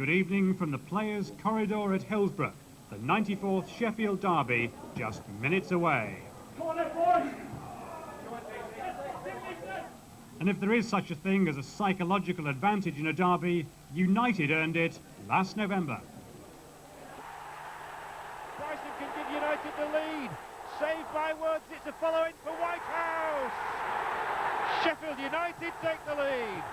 Good evening from the Players' Corridor at Hillsborough, the 94th Sheffield derby, just minutes away. And if there is such a thing as a psychological advantage in a derby, United earned it last November. Bryson can give United the lead. Saved by Woods, it's a follow-in for Whitehouse. Sheffield United take the lead.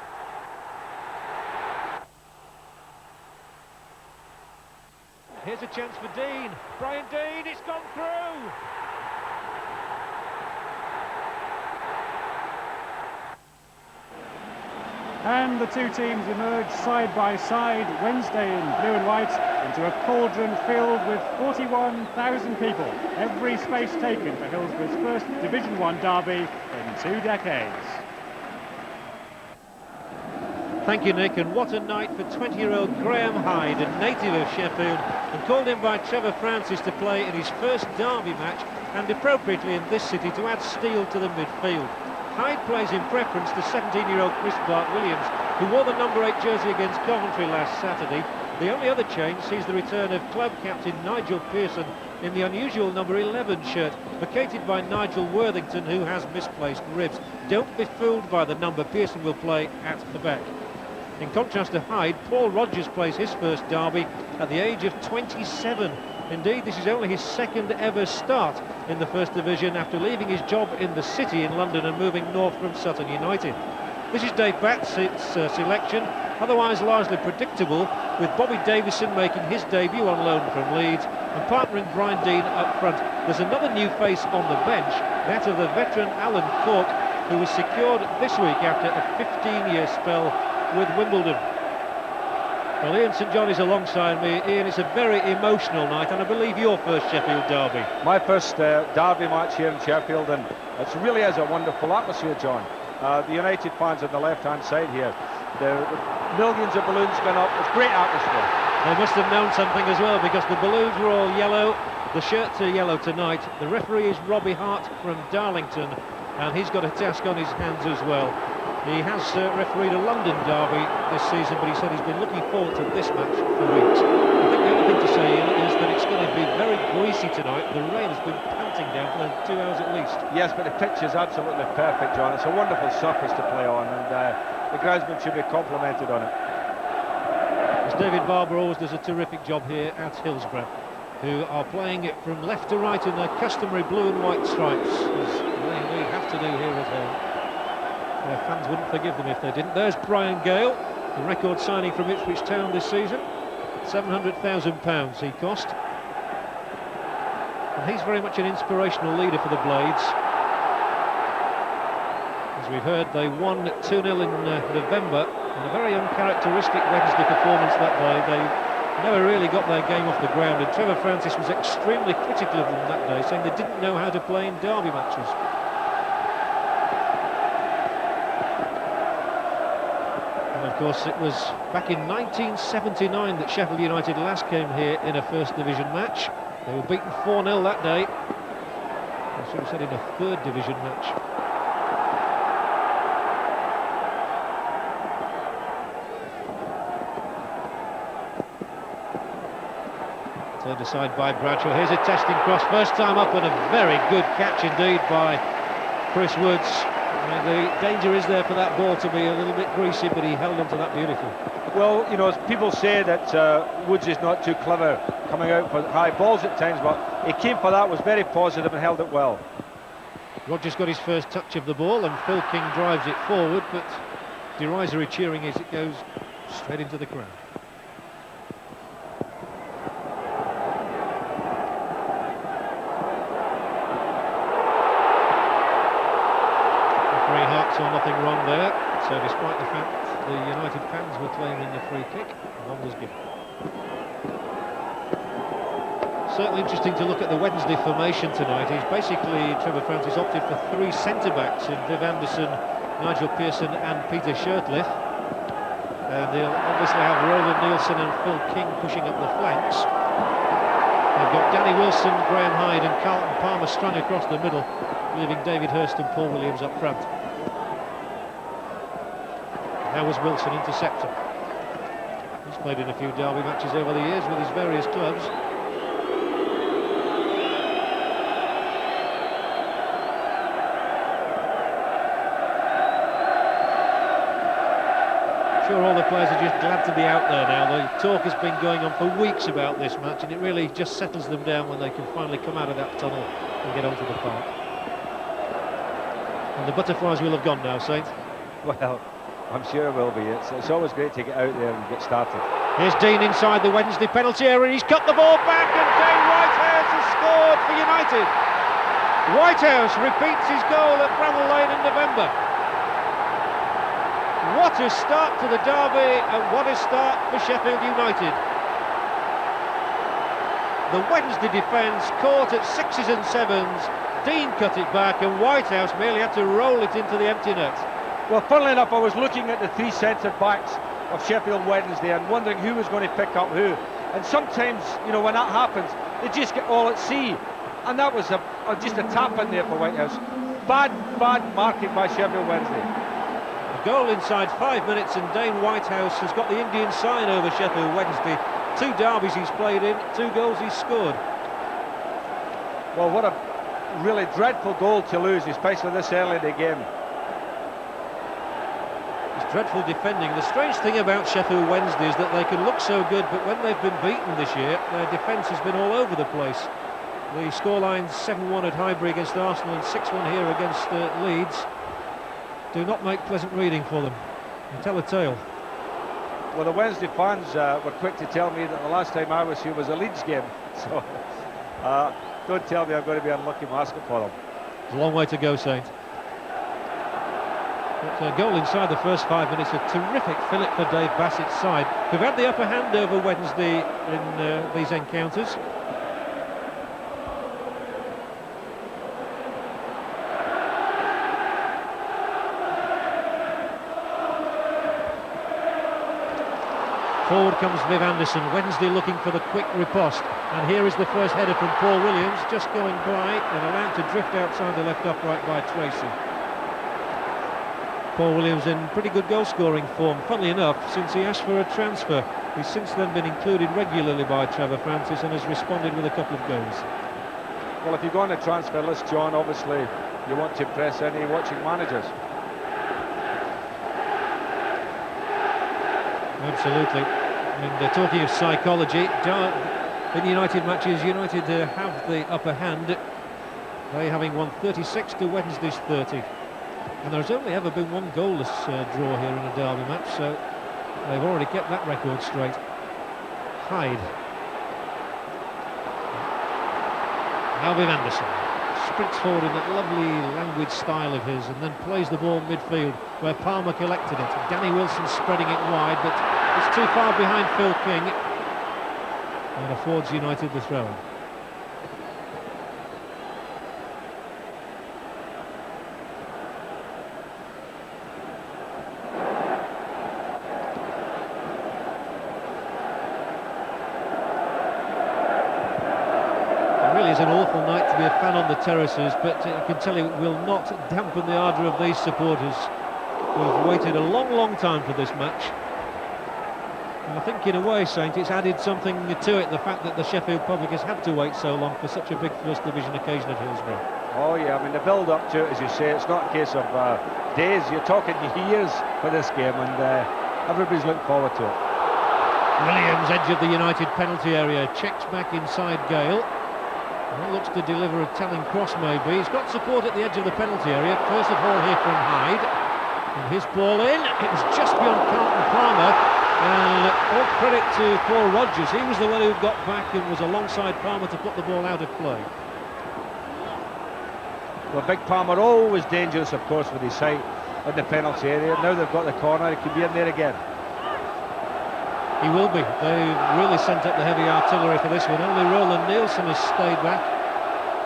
Here's a chance for Dean. Brian Dean, it's gone through. And the two teams emerged side by side Wednesday in blue and white into a cauldron filled with 41,000 people. Every space taken for Hillsborough's first Division 1 derby in 2 decades. Thank you, Nick, and what a night for 20-year-old Graham Hyde, a native of Sheffield, and called in by Trevor Francis to play in his first derby match, and appropriately in this city to add steel to the midfield. Hyde plays in preference to 17-year-old Chris Clark-Williams, who wore the number 8 jersey against Coventry last Saturday. The only other change sees the return of club captain Nigel Pearson in the unusual number 11 shirt, vacated by Nigel Worthington, who has misplaced ribs. Don't be fooled by the number. Pearson will play at the back. In contrast to Hyde, Paul Rogers plays his first derby at the age of 27. Indeed, this is only his second ever start in the First Division after leaving his job in the City in London and moving north from Sutton United. This is Dave Batts's selection, otherwise largely predictable, with Bobby Davidson making his debut on loan from Leeds and partnering Brian Dean up front. There's another new face on the bench, that of the veteran Alan Cork, who was secured this week after a 15-year spell with Wimbledon. Well, Ian St John is alongside me. Ian, it's a very emotional night, and I believe your first Sheffield derby. My first derby match here in Sheffield, and it really is a wonderful atmosphere, John. The United fans on the left-hand side here, the millions of balloons going up. It's great atmosphere. They must have known something as well, because the balloons were all yellow, the shirts are yellow tonight. The referee is Robbie Hart from Darlington, and he's got a task on his hands as well. He has refereed a London derby this season, but he said he's been looking forward to this match for weeks. I think the only thing to say is that it's going to be very greasy tonight. The rain has been pelting down for 2 hours at least. Yes, but the pitch is absolutely perfect, John. It's a wonderful surface to play on, and the groundsman should be complimented on it. As David Barber always does a terrific job here at Hillsborough, who are playing it from left to right in their customary blue and white stripes, as they have to do here at home. Their fans wouldn't forgive them if they didn't. There's Brian Gale, the record signing from Ipswich Town this season. £700,000 he cost. And he's very much an inspirational leader for the Blades. As we've heard, they won 2-0 in November, and a very uncharacteristic Wednesday performance that day. They never really got their game off the ground, and Trevor Francis was extremely critical of them that day, saying they didn't know how to play in derby matches. Of course, it was back in 1979 that Sheffield United last came here in a First Division match. They were beaten 4-0 that day. I should have said in a Third Division match. Turned aside by Bradshaw. Here's a testing cross, first time up, and a very good catch indeed by Chris Woods. The danger is there for that ball to be a little bit greasy, but he held on to that beautifully. Well, you know, people say that Woods is not too clever coming out for high balls at times, but he came for that, was very positive and held it well. Rogers got his first touch of the ball, and Phil King drives it forward, but derisory cheering as it goes straight into the crowd. Saw nothing wrong there, so despite the fact the United fans were claiming the free kick, one was given. Certainly interesting to look at the Wednesday formation tonight. He's basically, Trevor Francis opted for 3 centre-backs in Viv Anderson, Nigel Pearson and Peter Shirtliff. And they'll obviously have Roland Nielsen and Phil King pushing up the flanks. They've got Danny Wilson, Graham Hyde and Carlton Palmer strung across the middle, leaving David Hurst and Paul Williams up front. There was Wilson, interceptor. He's played in a few derby matches over the years with his various clubs. Sure, all the players are just glad to be out there now. The talk has been going on for weeks about this match, and it really just settles them down when they can finally come out of that tunnel and get onto the park. And the butterflies will have gone now, Saint. Well, I'm sure it will be. It's always great to get out there and get started. Here's Dean inside the Wednesday penalty area. He's cut the ball back, and Dane Whitehouse has scored for United. Whitehouse repeats his goal at Bramall Lane in November. What a start to the derby, and what a start for Sheffield United. The Wednesday defence caught at 6s and 7s. Dean cut it back, and Whitehouse merely had to roll it into the empty net. Well, funnily enough, I was looking at the three centre backs of Sheffield Wednesday and wondering who was going to pick up who. And sometimes, you know, when that happens, they just get all at sea. And that was just a tap in there for Whitehouse. Bad marking by Sheffield Wednesday. A goal inside 5 minutes, and Dane Whitehouse has got the Indian sign over Sheffield Wednesday. 2 derbies he's played in, 2 goals he's scored. Well, what a really dreadful goal to lose, especially this early in the game. It's dreadful defending. The strange thing about Sheffield Wednesday is that they can look so good, but when they've been beaten this year, their defence has been all over the place. The scorelines 7-1 at Highbury against Arsenal and 6-1 here against Leeds do not make pleasant reading for them. They tell a tale. Well, the Wednesday fans were quick to tell me that the last time I was here was a Leeds game. So, don't tell me I'm going to be unlucky mascot for them. There's a long way to go, Saint. But a goal inside the first 5 minutes, a terrific fillip for Dave Bassett's side, who've had the upper hand over Wednesday in these encounters. Forward comes Viv Anderson. Wednesday looking for the quick riposte, and here is the first header from Paul Williams, just going by and allowed to drift outside the left upright by Tracy. Paul Williams in pretty good goal scoring form, funnily enough, since he asked for a transfer. He's since then been included regularly by Trevor Francis and has responded with a couple of goals. Well, if you go on the transfer list, John, obviously you want to impress any watching managers. Absolutely. And talking of psychology, in United matches, United have the upper hand. They having won 36 to Wednesday's 30. And there's only ever been one goalless draw here in a derby match, so they've already kept that record straight. Hyde. Now Viv Anderson sprints forward in that lovely languid style of his, and then plays the ball midfield where Palmer collected it. Danny Wilson spreading it wide, but it's too far behind Phil King and affords United the throw. It's an awful night to be a fan on the terraces, but I can tell you it will not dampen the ardour of these supporters who have waited a long time for this match. And I think in a way, Saint, it's added something to it, the fact that the Sheffield public has had to wait so long for such a big First Division occasion at Hillsborough. Oh yeah, I mean the build up to it, as you say, it's not a case of days, you're talking years for this game, and everybody's looking forward to it. Williams, edge of the United penalty area, checks back inside Gale. Well, looks to deliver a telling cross maybe. He's got support at the edge of the penalty area. First of all here from Hyde. And his ball in. It was just beyond Carlton Palmer. And all credit to Paul Rodgers. He was the one who got back and was alongside Palmer to put the ball out of play. Well, Big Palmer always dangerous, of course, with his sight in the penalty area. Now they've got the corner. He could be in there again. He will be. They've really sent up the heavy artillery for this one. Only Roland Nielsen has stayed back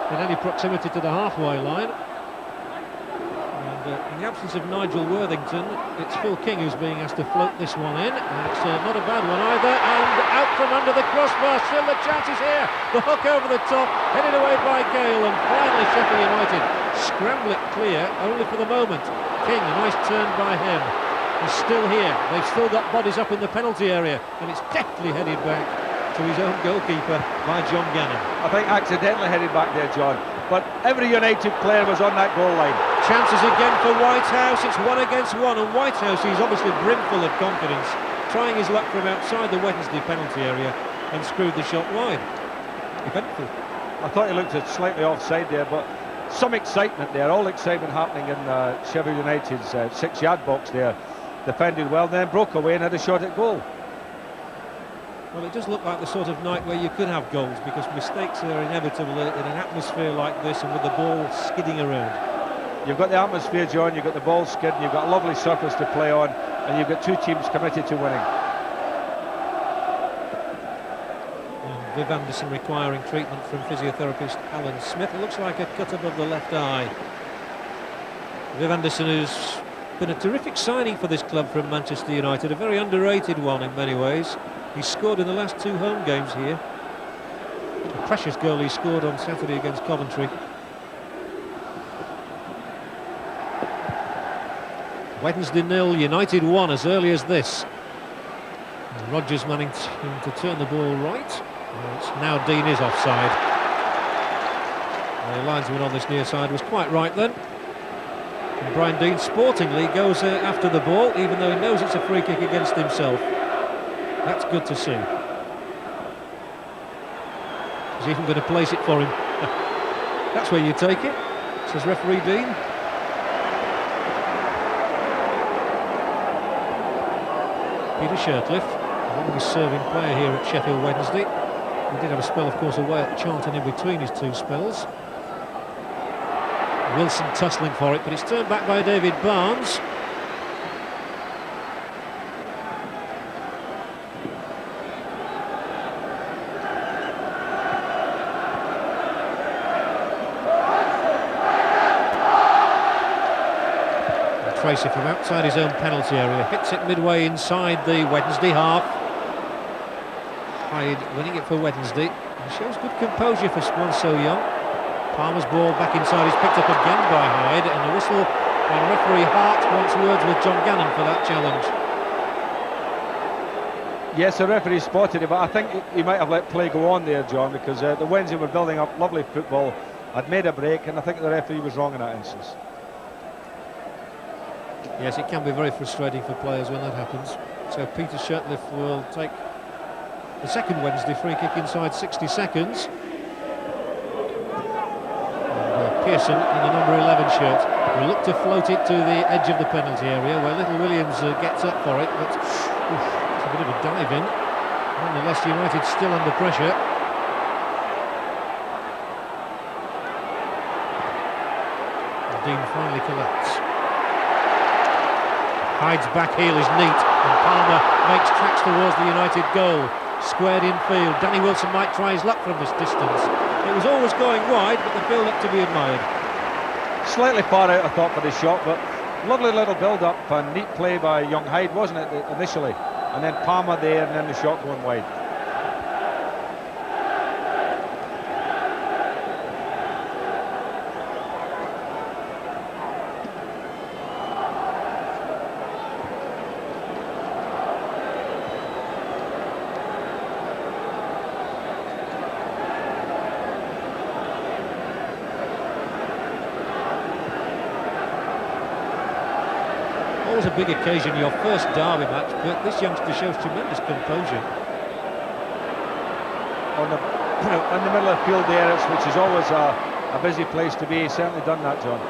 in any proximity to the halfway line. And in the absence of Nigel Worthington, it's Phil King who's being asked to float this one in. And it's not a bad one either. And out from under the crossbar, still the chance is here. The hook over the top, headed away by Gale, and finally Sheffield United scramble it clear, only for the moment. King, a nice turn by him. is still here. They've still got bodies up in the penalty area, and it's deftly headed back to his own goalkeeper by John Gannon. I think accidentally headed back there, John, but every United player was on that goal line. Chances again for Whitehouse. It's 1 against 1, and Whitehouse, he's obviously brimful of confidence, trying his luck from outside the Wednesday penalty area and screwed the shot wide. Eventful. I thought he looked slightly offside there, but some excitement there, all excitement happening in Sheffield United's 6-yard box there. Defended well, then broke away and had a shot at goal. Well, it does look like the sort of night where you could have goals, because mistakes are inevitable in an atmosphere like this and with the ball skidding around. You've got the atmosphere, John, you've got the ball skidding, you've got a lovely surface to play on, and you've got two teams committed to winning. Viv Anderson requiring treatment from physiotherapist Alan Smith. It looks like a cut above the left eye. Viv Anderson, who's been a terrific signing for this club from Manchester United, a very underrated one in many ways. He's scored in the last 2 home games here. A precious goal he scored on Saturday against Coventry. Wednesday 0, United 1 as early as this. And Rodgers managing to turn the ball right. Now Dean is offside. The linesman on this near side was quite right then. And Brian Dean sportingly goes after the ball, even though he knows it's a free kick against himself. That's good to see. He's even going to place it for him. That's where you take it, says referee Dean. Peter Shirtliff, the longest serving player here at Sheffield Wednesday. He did have a spell, of course, away at Charlton in between his 2 spells. Wilson tussling for it, but it's turned back by David Barnes. And Tracy from outside his own penalty area hits it midway inside the Wednesday half. Hyde winning it for Wednesday. He shows good composure for one so young. Palmer's ball back inside is picked up again by Hyde, and a whistle on referee Hart wants words with John Gannon for that challenge. Yes, the referee spotted it, but I think he might have let play go on there, John, because the Wednesday were building up lovely football, had made a break, and I think the referee was wrong in that instance. Yes, it can be very frustrating for players when that happens. So Peter Shirtliff will take the second Wednesday free kick inside 60 seconds. And Pearson in the number 11 shirt will look to float it to the edge of the penalty area, where Little Williams gets up for it, but it's a bit of a dive in. Nonetheless, United still under pressure. And Dean finally collects. Hyde's back heel is neat, and Palmer makes tracks towards the United goal. Squared infield. Danny Wilson might try his luck from this distance. It was always going wide, but the build-up to be admired. Slightly far out, I thought, for the shot, but lovely little build-up and neat play by young Hyde, wasn't it, initially? And then Palmer there, and then the shot going wide. Always a big occasion, your first derby match, but this youngster shows tremendous composure. On the, in the middle of the field there, which is always a busy place to be. He's certainly done that, John.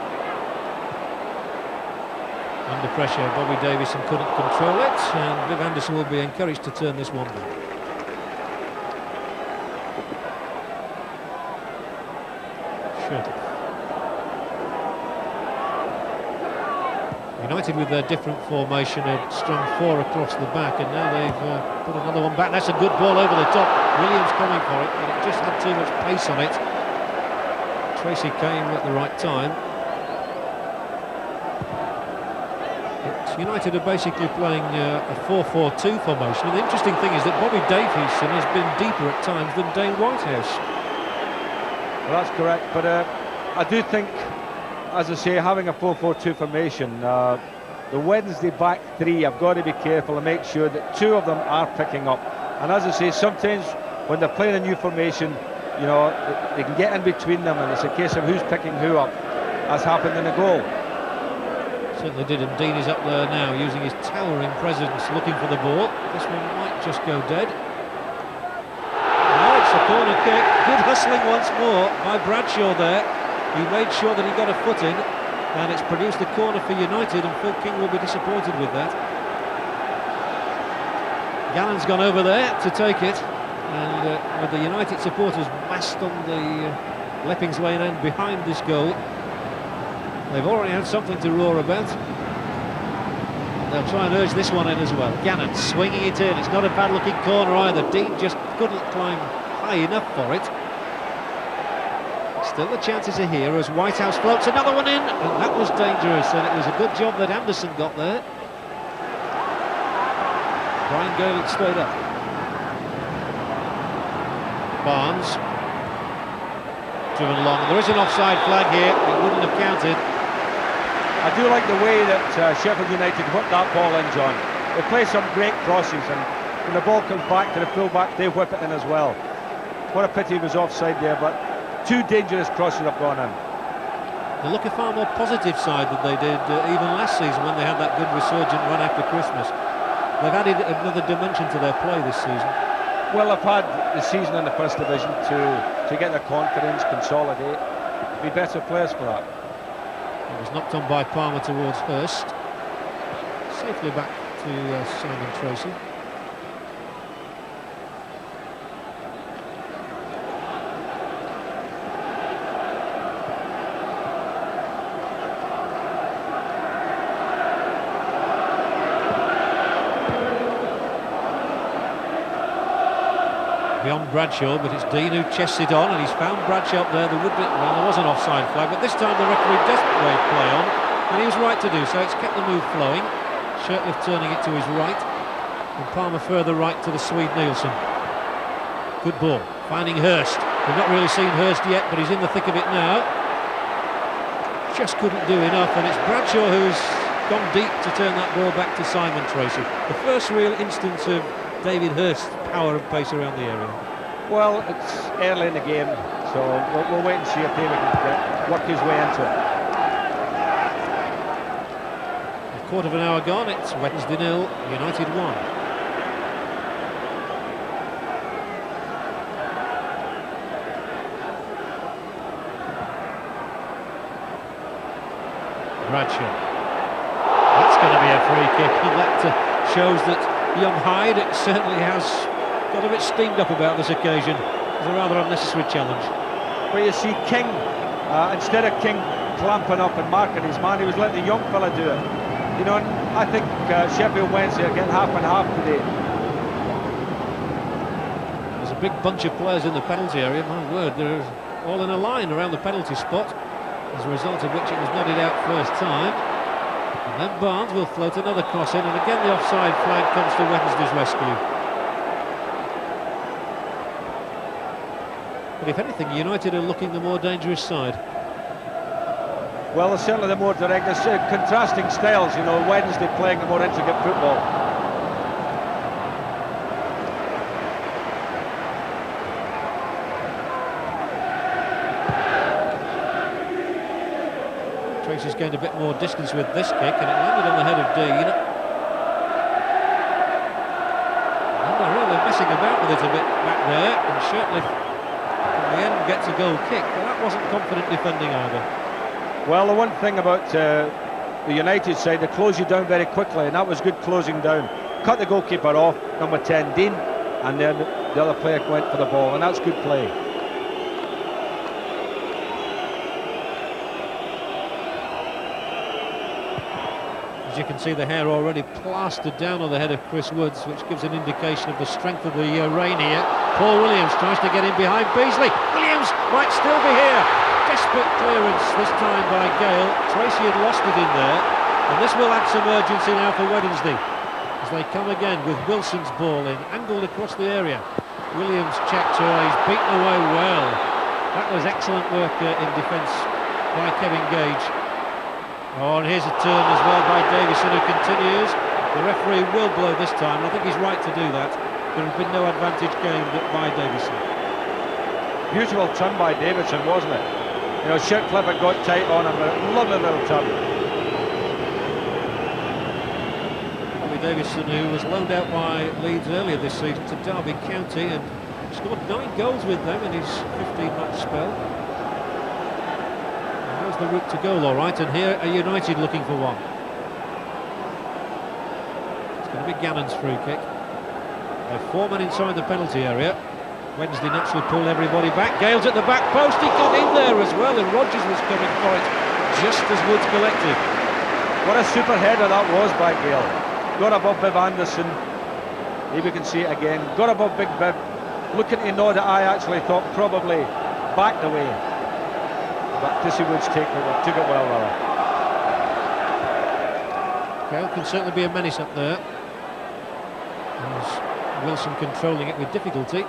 Under pressure, Bobby Davidson couldn't control it, and Viv Anderson will be encouraged to turn this one back. Shirtliff. United with their different formation, a strong 4 across the back, and now they've put another one back. That's a good ball over the top. Williams coming for it, but it just had too much pace on it. Tracy came at the right time. But United are basically playing a 4-4-2 formation, and the interesting thing is that Bobby Davidson has been deeper at times than Dane Whitehouse. Well, that's correct, but I do think, as I say, having a 4-4-2 formation the Wednesday back three have got to be careful and make sure that two of them are picking up. And as I say, sometimes when they're playing a new formation, you know, they can get in between them, and it's a case of who's picking who up, as happened in the goal. Certainly did, and Dean is up there now using his towering presence looking for the ball. This one might just go dead. Oh, it's a corner kick. Good hustling once more by Bradshaw there. He made sure that he got a foot in, and it's produced a corner for United, and Phil King will be disappointed with that. Gallon's gone over there to take it, and with the United supporters massed on the Leppings Lane end behind this goal, they've already had something to roar about. They'll try and urge this one in as well. Gannon swinging it in. It's not a bad-looking corner either. Dean just couldn't climb high enough for it. Still the chances are here as Whitehouse floats another one in, and that was dangerous, and it was a good job that Anderson got there. Brian Gale stayed up. Barnes driven along. There is an offside flag here. It wouldn't have counted. I do like the way that Sheffield United whip that ball in, John. They play some great crosses, and when the ball comes back to the full-back, they whip it in as well. What a pity it was offside there, but two dangerous crosses have gone in. They look a far more positive side than they did even last season when they had that good resurgent run after Christmas. They've added another dimension to their play this season. Well, they've had the season in the First Division to get their confidence, consolidate, be better players for that. It was knocked on by Palmer towards Hurst. Safely back to Simon Tracy. Beyond Bradshaw, but it's Dean who chests it on, and he's found Bradshaw up there. There was an offside flag, but this time the referee doesn't wave play on, and he was right to do so. It's kept the move flowing. Shirtliff turning it to his right, and Palmer further right to the Swede Nielsen. Good ball, finding Hurst. We've not really seen Hurst yet, but he's in the thick of it now. Just couldn't do enough, and it's Bradshaw who's gone deep to turn that ball back to Simon Tracy. The first real instance of David Hurst's power and pace around the area. Well, it's early in the game, so we'll wait and see if David can work his way into it. A quarter of an hour gone, it's Wednesday 0, United 1. Bradshaw. That's going to be a free kick, and that shows that young Hyde certainly has got a bit steamed up about this occasion. It's a rather unnecessary challenge. But you see King, instead of King clamping up and marking his man, he was letting the young fella do it. You know, and I think Sheffield Wednesday are getting half and half today. There's a big bunch of players in the penalty area, my word, they're all in a line around the penalty spot, as a result of which it was nodded out first time. And then Barnes will float another cross in, and again the offside flag comes to Wednesday's rescue. But if anything, United are looking the more dangerous side. Well, they're certainly the more direct. There's contrasting styles, you know, Wednesday playing the more intricate football. Tracy's gained a bit more distance with this kick, and it landed on the head of Dean. And they're really messing about with it a bit back there, and Shirtliff in the end gets a goal kick, but that wasn't confident defending either. Well, the one thing about the United side, they close you down very quickly, and that was good closing down. Cut the goalkeeper off, number 10, Dean, and then the other player went for the ball, and that's good play. As you can see, the hair already plastered down on the head of Chris Woods, which gives an indication of the strength of the rain here. Paul Williams tries to get in behind Beasley. Williams might still be here. Desperate clearance this time by Gale. Tracy had lost it in there, and this will add some urgency now for Wednesday as they come again with Wilson's ball in, angled across the area. Williams checked her, he's beaten away well. That was excellent work in defence by Kevin Gage. Oh, and here's a turn as well by Davidson, who continues. The referee will blow this time, and I think he's right to do that. There has been no advantage gained by Davidson. Beautiful turn by Davidson, wasn't it? You know, Sheff had got tight on him, but lovely little turn. Bobby Davidson, who was loaned out by Leeds earlier this season to Derby County and scored 9 goals with them in his 15-match spell. There's the route to goal, all right, and here are United looking for one. It's going to be Gannon's free kick. They're 4 men inside the penalty area. Wednesday naturally pulled everybody back. Gale's at the back post, he got in there as well, and Rodgers was coming for it just as Woods collected. What a super header that was by Gale. Got above Biv Anderson. Here we can see it again. Got above Big Biv. Looking to know that I actually thought probably backed away. But Tissy Woods took it well, rather. Gale can certainly be a menace up there. There's Wilson controlling it with difficulty.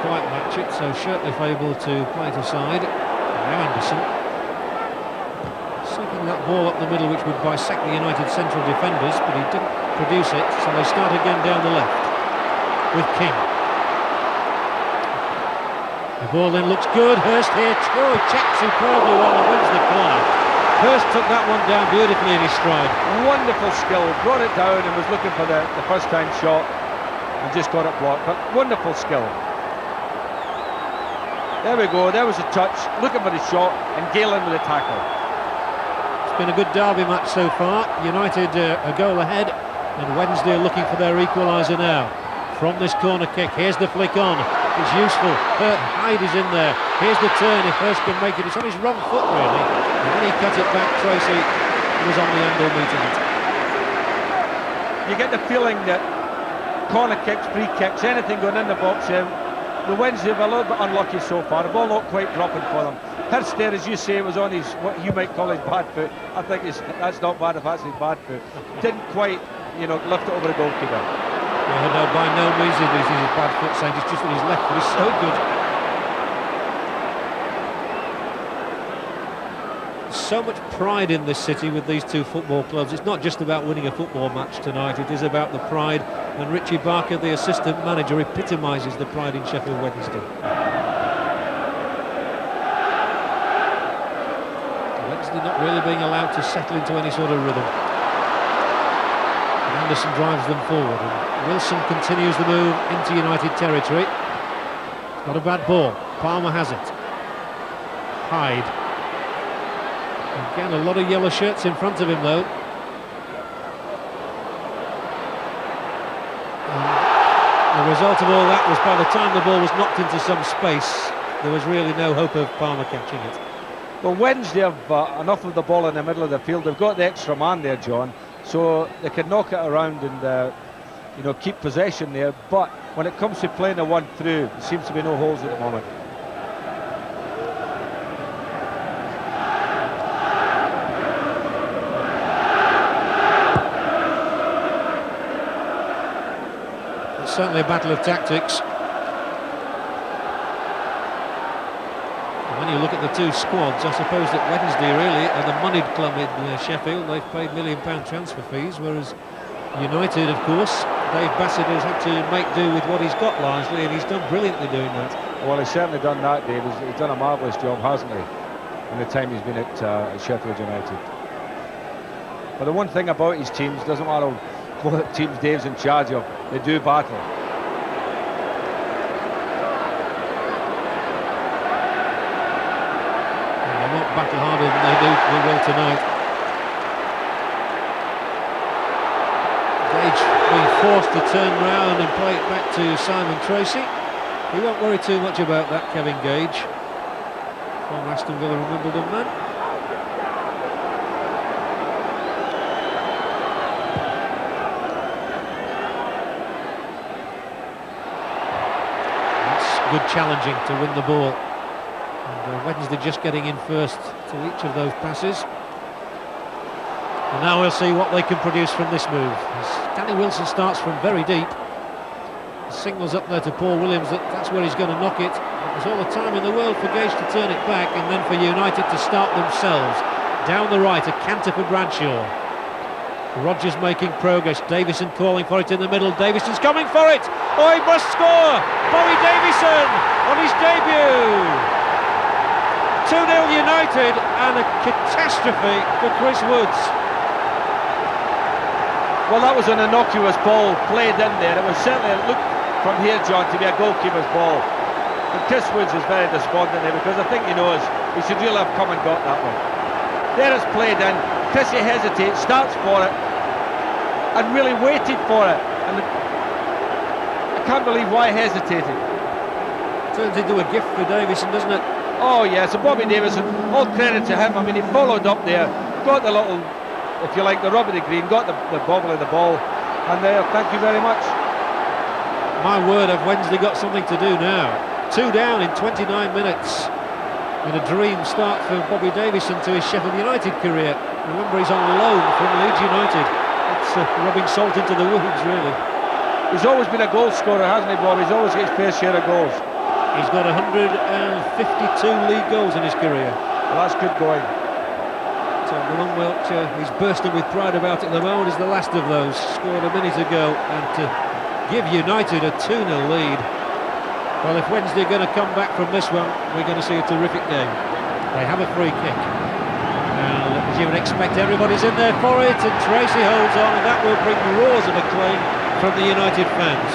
Quite match it, so Shirtliff able to play it aside. Now Anderson seeking that ball up the middle, which would bisect the United central defenders, but he didn't produce it, so they start again down the left with King. The ball then looks good. Hurst here, checked superbly well and wins the corner. Hurst took that one down beautifully in his stride. Wonderful skill, brought it down and was looking for the first time shot and just got it blocked, but wonderful skill. There we go, there was a touch, looking for the shot, and Gale in with a tackle. It's been a good derby match so far. United a goal ahead, and Wednesday are looking for their equaliser now. From this corner kick, here's the flick on, it's useful, Hyde is in there, here's the turn, if Hurst can make it, it's on his wrong foot really, and when he cut it back, Tracy was on the angle meeting it. You get the feeling that corner kicks, free kicks, anything going in the box here, the Wednesday have a little bit unlucky so far. The ball not quite dropping for them. Hurst there, as you say, was on his, what you might call his bad foot. I think that's not bad if that's his bad foot. Didn't quite, you know, lift it over the goalkeeper. Yeah, no, by no means is his bad foot saying, it's just that his left foot is so good. So much pride in this city with these two football clubs. It's not just about winning a football match tonight, it is about the pride, and Richie Barker, the assistant manager, epitomises the pride in Sheffield Wednesday. Wednesday not really being allowed to settle into any sort of rhythm. And Anderson drives them forward, and Wilson continues the move into United territory. It's not a bad ball, Palmer has it. Hyde. Again, a lot of yellow shirts in front of him, though. And the result of all that was, by the time the ball was knocked into some space, there was really no hope of Palmer catching it. Well, Wednesday have enough of the ball in the middle of the field. They've got the extra man there, John, so they can knock it around and you know, keep possession there. But when it comes to playing the one through, there seems to be no holes at the moment. Certainly a battle of tactics. And when you look at the two squads, I suppose that Wednesday really are the moneyed club in Sheffield. They've paid £1 million transfer fees, whereas United, of course, Dave Bassett has had to make do with what he's got largely, and he's done brilliantly doing that. Well, he's certainly done that, Dave. He's done a marvellous job, hasn't he, in the time he's been at Sheffield United. But the one thing about his teams, doesn't matter what teams Dave's in charge of, they do battle. And they won't battle harder than they will tonight. Gage being forced to turn round and play it back to Simon Tracy. He won't worry too much about that, Kevin Gage, former Aston Villa and Wimbledon man. good challenging to win the ball. And Wednesday just getting in first to each of those passes. And now we'll see what they can produce from this move. As Danny Wilson starts from very deep. Signals up there to Paul Williams that that's where he's going to knock it. There's all the time in the world for Gage to turn it back, and then for United to start themselves. Down the right, a canter for Bradshaw. Rodgers making progress. Davison calling for it in the middle. Davison's coming for it. Oh, he must score! Bobby Davidson on his debut. 2-0 United, and a catastrophe for Chris Woods. Well, that was an innocuous ball played in there. It was certainly, it looked from here, John, to be a goalkeeper's ball. But Chris Woods is very despondent there, because I think he knows he should really have come and got that one. There it's played in. Chrissy hesitates, starts for it, and really waited for it. And I can't believe why he hesitated. Turns into a gift for Davison, doesn't it? Oh yes, and Bobby Davidson, all credit to him. I mean, he followed up there, got the little, if you like, the rub of the green, got the bobble of the ball, and there, thank you very much. My word, have Wednesday got something to do now. 2 down in 29 minutes. And a dream start for Bobby Davidson to his Sheffield United career. Remember, he's on loan from Leeds United. It's rubbing salt into the wounds, really. He's always been a goal scorer, hasn't he, Bob? He's always got his fair share of goals. He's got 152 league goals in his career. Well, that's good going. So Malone Welch, he's bursting with pride about it at the moment, is the last of those. Scored a minute ago, and to give United a 2-0 lead. Well, if Wednesday are going to come back from this one, we're going to see a terrific game. They have a free kick. And as you would expect, everybody's in there for it, and Tracy holds on, and that will bring roars of acclaim from the United fans.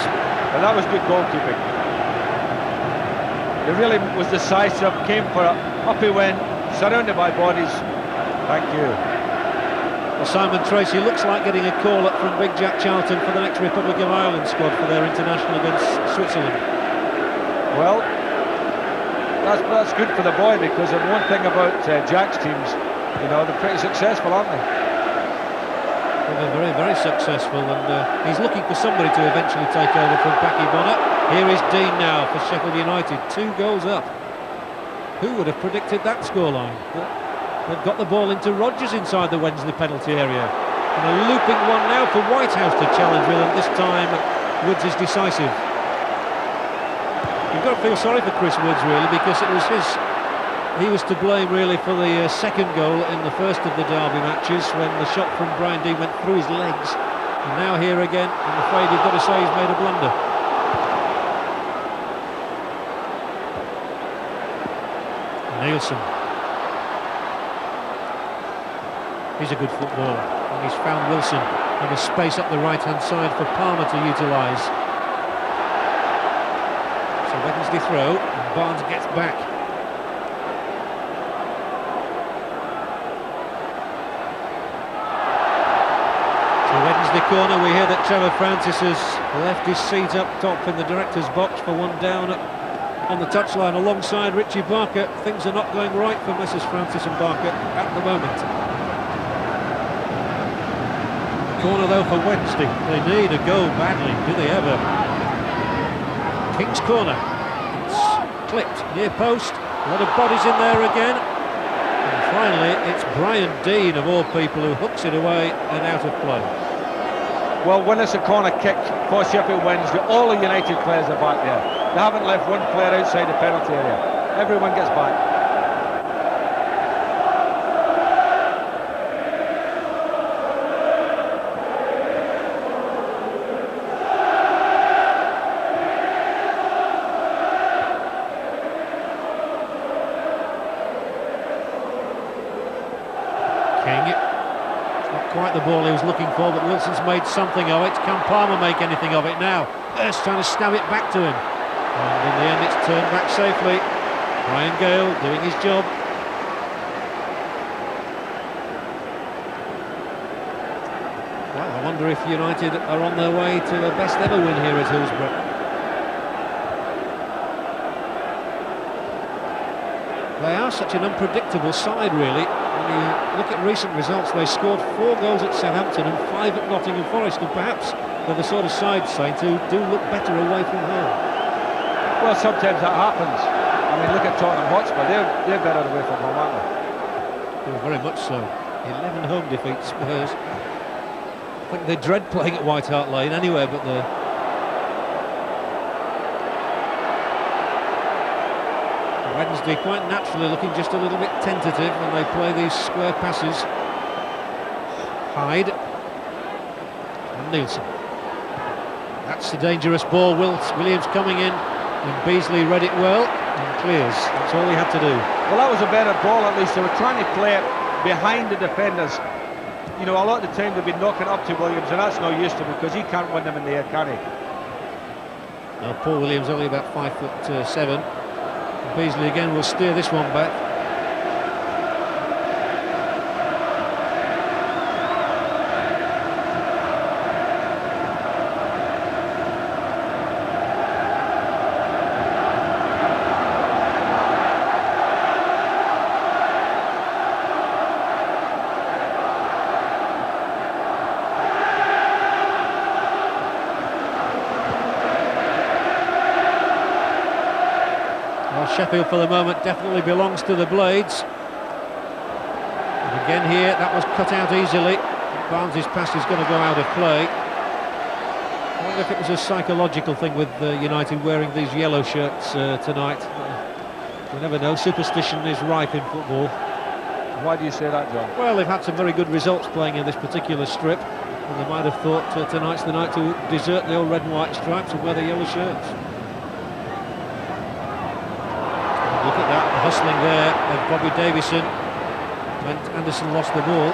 And that was good goalkeeping. It really was decisive, came for it, up he went, surrounded by bodies. Thank you. Well, Simon Tracy looks like getting a call up from Big Jack Charlton for the next Republic of Ireland squad for their international against Switzerland. Well, that's good for the boy, because the one thing about Jack's teams, you know, they're pretty successful, aren't they? Well, they're very, very successful, and he's looking for somebody to eventually take over from Packy Bonner. Here is Dean now for Sheffield United, 2 goals up. Who would have predicted that scoreline? They've got the ball into Rodgers inside the Wednesday penalty area. And a looping one now for Whitehouse to challenge with, and this time Woods is decisive. You've got to feel sorry for Chris Woods, really, because it was he was to blame, really, for the second goal in the first of the derby matches, when the shot from Brian Deane went through his legs. And now here again, I'm afraid you've got to say he's made a blunder. Nielsen. He's a good footballer, and he's found Wilson, and a space up the right-hand side for Palmer to utilise. So Wednesday throw, and Barnes gets back. So Wednesday corner, we hear that Trevor Francis has left his seat up top in the director's box for one down on the touchline alongside Richie Barker. Things are not going right for Messrs Francis and Barker at the moment. Corner though for Wednesday. They need a goal badly, do they ever? King's corner. It's clipped near post. A lot of bodies in there again. And finally it's Brian Deane, of all people, who hooks it away and out of play. Well, when it's a corner kick for Sheffield Wednesday, all the United players are back there. They haven't left one player outside the penalty area. Everyone gets back. King. Not quite the ball he was looking for, but Wilson's made something of it. Can Palmer make anything of it now? Hurst trying to stab it back to him. And in the end it's turned back safely. Ryan Gale doing his job. Well, I wonder if United are on their way to a best ever win here at Hillsborough. They are such an unpredictable side, really. When you look at recent results, they scored 4 goals at Southampton and 5 at Nottingham Forest, and perhaps they're the sort of side, Saint, who do look better away from home. Well, sometimes that happens. I mean, look at Tottenham Hotspur. They're better away from home, aren't they? Oh, very much so. 11 home defeats, Spurs. I think they dread playing at White Hart Lane anywhere but there. Wednesday quite naturally looking just a little bit tentative when they play these square passes. Hyde and Nielsen. That's the dangerous ball. Williams coming in, and Beasley read it well and clears. That's all he had to do. Well, that was a better ball. At least they were trying to play it behind the defenders. You know, a lot of the time they've been knocking up to Williams, and that's no use to him because he can't win them in the air, can he? Now Paul Williams only about 5'7". Beasley again will steer this one back. Sheffield for the moment definitely belongs to the Blades. And again here, that was cut out easily. Barnes' pass is going to go out of play. I wonder if it was a psychological thing with United wearing these yellow shirts tonight. You never know, superstition is rife in football. Why do you say that, John? Well, they've had some very good results playing in this particular strip, and they might have thought tonight's the night to desert the old red and white stripes and wear the yellow shirts. Look at that, the hustling there of Bobby Davidson. Trent Anderson lost the ball.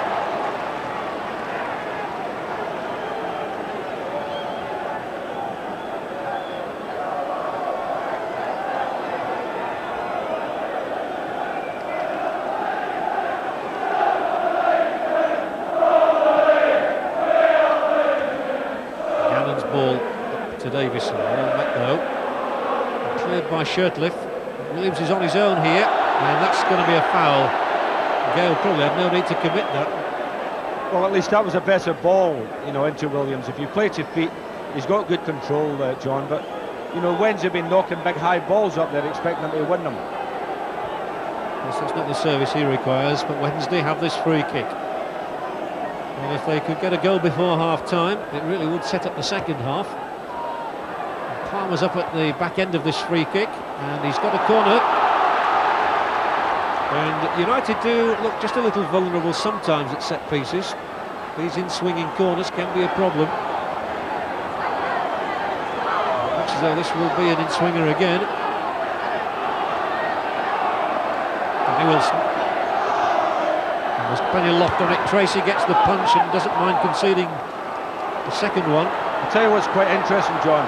Gannon's ball to Davidson. Well met though. Cleared by Shirtliff. Williams is on his own here, and that's going to be a foul. Gale probably had no need to commit that. Well, at least that was a better ball, you know, into Williams. If you play to feet, he's got good control, John. But you know, Wens have been knocking big high balls up there, expecting them to win them. Yes, that's not the service he requires. But Wednesday have this free kick, and if they could get a goal before half-time, it really would set up the second half. Palmer's up at the back end of this free kick, and he's got a corner. And United do look just a little vulnerable sometimes at set pieces. These in-swinging corners can be a problem. It looks as though this will be an in-swinger again. Danny Wilson. And there's plenty of loft on it. Tracy gets the punch and doesn't mind conceding the second one. I'll tell you what's quite interesting, John.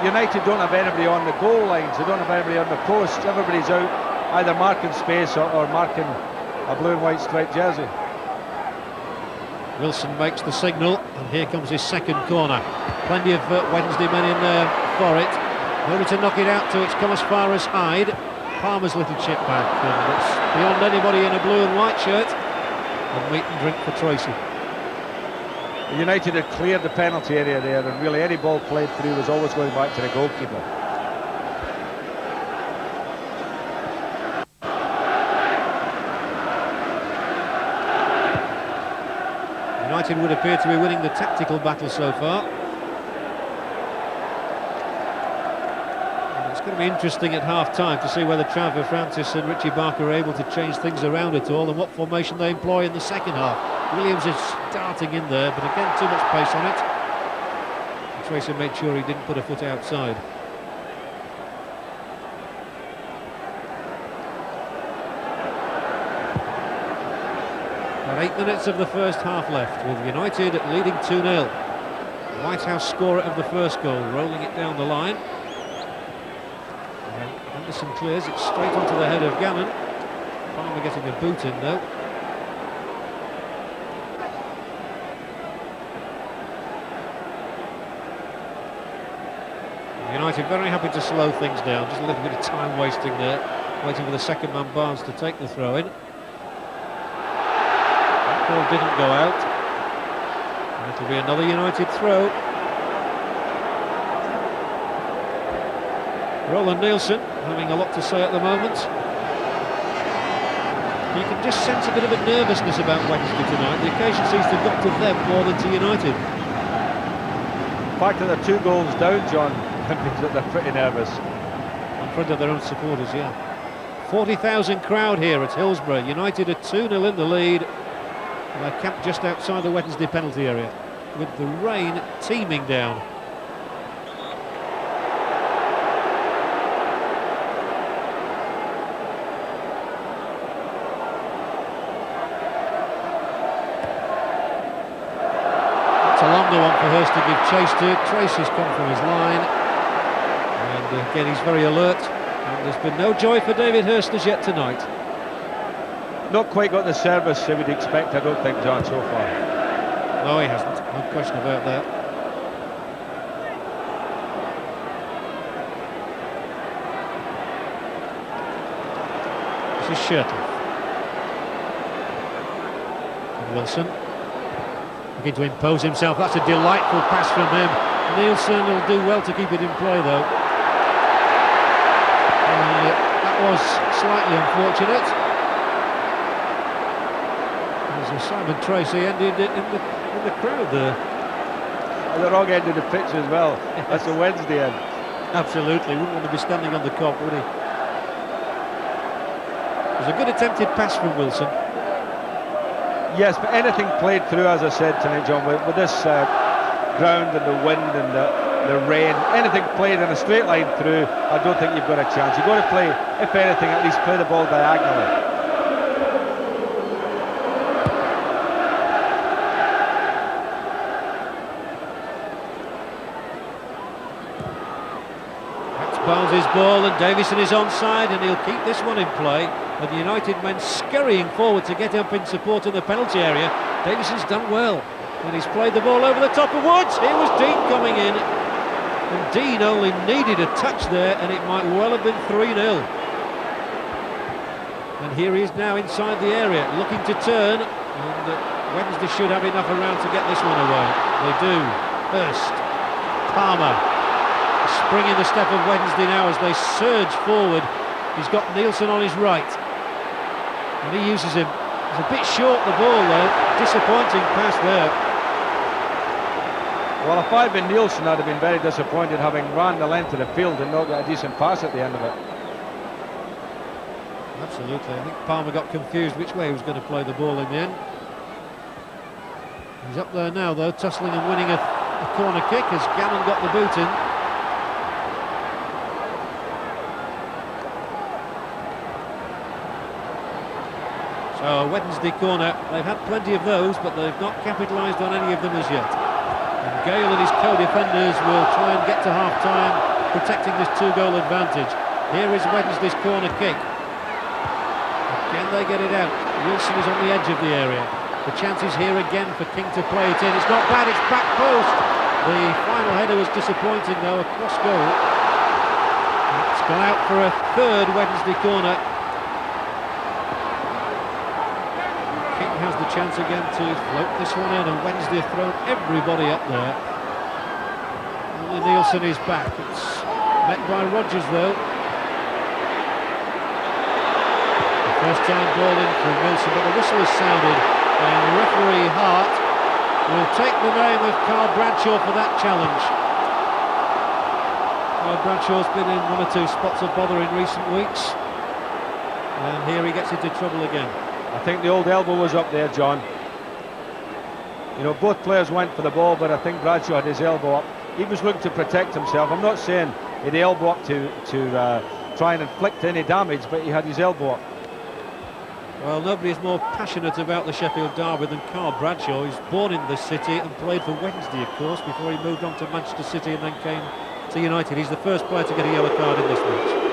United don't have anybody on the goal lines, they don't have anybody on the post. Everybody's out either marking space or marking a blue and white striped jersey. Wilson makes the signal, and here comes his second corner. Plenty of Wednesday men in there for it. Nobody to knock it out to. It's come as far as Hyde. Palmer's little chip back, and it's beyond anybody in a blue and white shirt. And meat and drink for Tracy. United had cleared the penalty area there, and really any ball played through was always going back to the goalkeeper. United would appear to be winning the tactical battle so far. And it's going to be interesting at half-time to see whether Trevor Francis and Richie Barker are able to change things around at all, and what formation they employ in the second half. Williams is starting in there, but again too much pace on it. And Tracy made sure he didn't put a foot outside. About 8 minutes of the first half left, with United leading 2-0. Whitehouse scorer of the first goal, rolling it down the line. And Anderson clears it straight onto the head of Gannon. Palmer getting a boot in though. United very happy to slow things down, just a little bit of time wasting there, waiting for the second man Barnes to take the throw in. That ball didn't go out, and it'll be another United throw. Roland Nielsen having a lot to say at the moment. You can just sense a bit of a nervousness about Wednesday tonight. The occasion seems to have got to them more than to United. The fact that they're 2 goals down, John, means that they're pretty nervous. In front of their own supporters, yeah. 40,000 crowd here at Hillsborough. United are 2-0 in the lead. And they're camped just outside the Wednesday penalty area, with the rain teeming down. It's a longer one for Hurst to give chase to. Tracy's come from his line. And again, he's very alert. And there's been no joy for David Hurst as yet tonight. Not quite got the service he would expect, I don't think, John, so far. No, he hasn't. No question about that. This is Sheff. Wilson looking to impose himself. That's a delightful pass from him. Nielsen will do well to keep it in play, though. That was slightly unfortunate. Simon Tracy ended it in the crowd there. At the wrong end of the pitch as well. That's the Wednesday end. Absolutely, wouldn't want to be standing on the cop, would he? It was a good attempted pass from Wilson. Yes, but anything played through, as I said tonight, John, with this ground and the wind and the rain, anything played in a straight line through, I don't think you've got a chance. You've got to play, if anything, at least play the ball diagonally. Barnes' ball, and Davison is onside, and he'll keep this one in play. And the United men scurrying forward to get up in support in the penalty area. Davison's done well, and he's played the ball over the top of Woods. Here was Dean coming in, and Dean only needed a touch there, and it might well have been 3-0. And here he is now inside the area, looking to turn, and Wednesday should have enough around to get this one away. They do. Hurst, Palmer, springing the step of Wednesday now as they surge forward. He's got Nielsen on his right, and he uses him. He's a bit short the ball though. Disappointing pass there. Well, if I'd been Nielsen, I'd have been very disappointed, having ran the length of the field and not got a decent pass at the end of it. Absolutely. I think Palmer got confused which way he was going to play the ball in the end. He's up there now though, tussling and winning a corner kick as Gannon got the boot in. So a Wednesday corner, they've had plenty of those, but they've not capitalised on any of them as yet. And Gale and his co-defenders will try and get to half-time, protecting this 2-goal advantage. Here is Wednesday's corner kick. Can they get it out? Wilson is on the edge of the area. The chance is here again for King to play it in. It's not bad, it's back post. The final header was disappointing though, a cross goal. It's gone out for a third Wednesday corner. Has the chance again to float this one in, and Wednesday have thrown everybody up there. Only Nielsen is back. It's met by Rodgers though. The first time ball in from Wilson, but the whistle has sounded, and referee Hart will take the name of Carl Bradshaw for that challenge. Carl Bradshaw's been in 1 or 2 spots of bother in recent weeks, and here he gets into trouble again. I think the old elbow was up there, John. You know, both players went for the ball, but I think Bradshaw had his elbow up. He was looking to protect himself. I'm not saying he had the elbow up to try and inflict any damage, but he had his elbow up. Well, nobody is more passionate about the Sheffield derby than Carl Bradshaw. He's born in this city and played for Wednesday, of course, before he moved on to Manchester City and then came to United. He's the first player to get a yellow card in this match.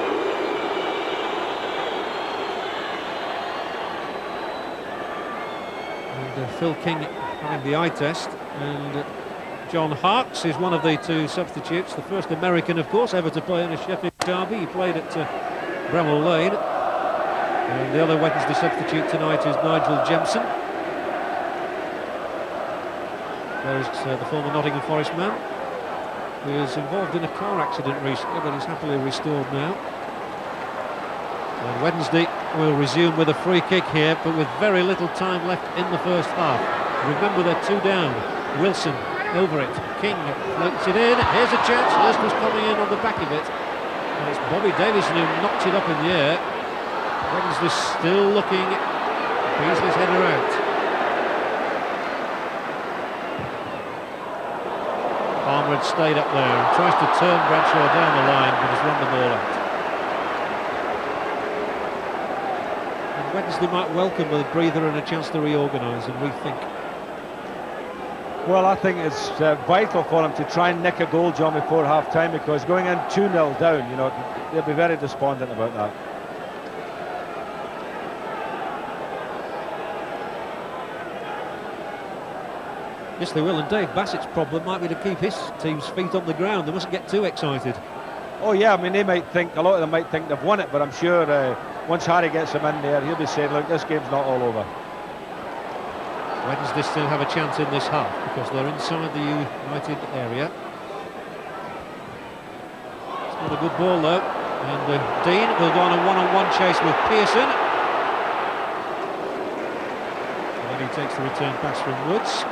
Phil King having the eye test, and John Harkes is one of the 2 substitutes, the first American of course ever to play in a Sheffield derby. He played at Bramall Lane, and the other Wednesday substitute tonight is Nigel Jemson. There's the former Nottingham Forest man. He was involved in a car accident recently, but he's happily restored now. And Wednesday will resume with a free kick here, but with very little time left in the first half. Remember, they're 2 down. Wilson over it. King floats it in. Here's a chance. Hurst was coming in on the back of it. And it's Bobby Davidson who knocks it up in the air. Wednesday still looking. Beasley's header out. Palmer had stayed up there and tries to turn Bradshaw down the line, but has run the ball out. And Wednesday might welcome a breather and a chance to reorganise and rethink. Well, I think it's vital for them to try and nick a goal, John, before half-time, because going in 2-0 down, you know, they'll be very despondent about that. Yes, they will, and Dave Bassett's problem might be to keep his team's feet on the ground. They mustn't get too excited. Oh yeah, I mean, they might think, a lot of them might think they've won it, but I'm sure once Harry gets them in there, he'll be saying, look, this game's not all over. Wednesday still have a chance in this half because they're inside the United area. It's not a good ball though, and Dean will go on a one-on-one chase with Pearson. And then he takes the return pass from Woods.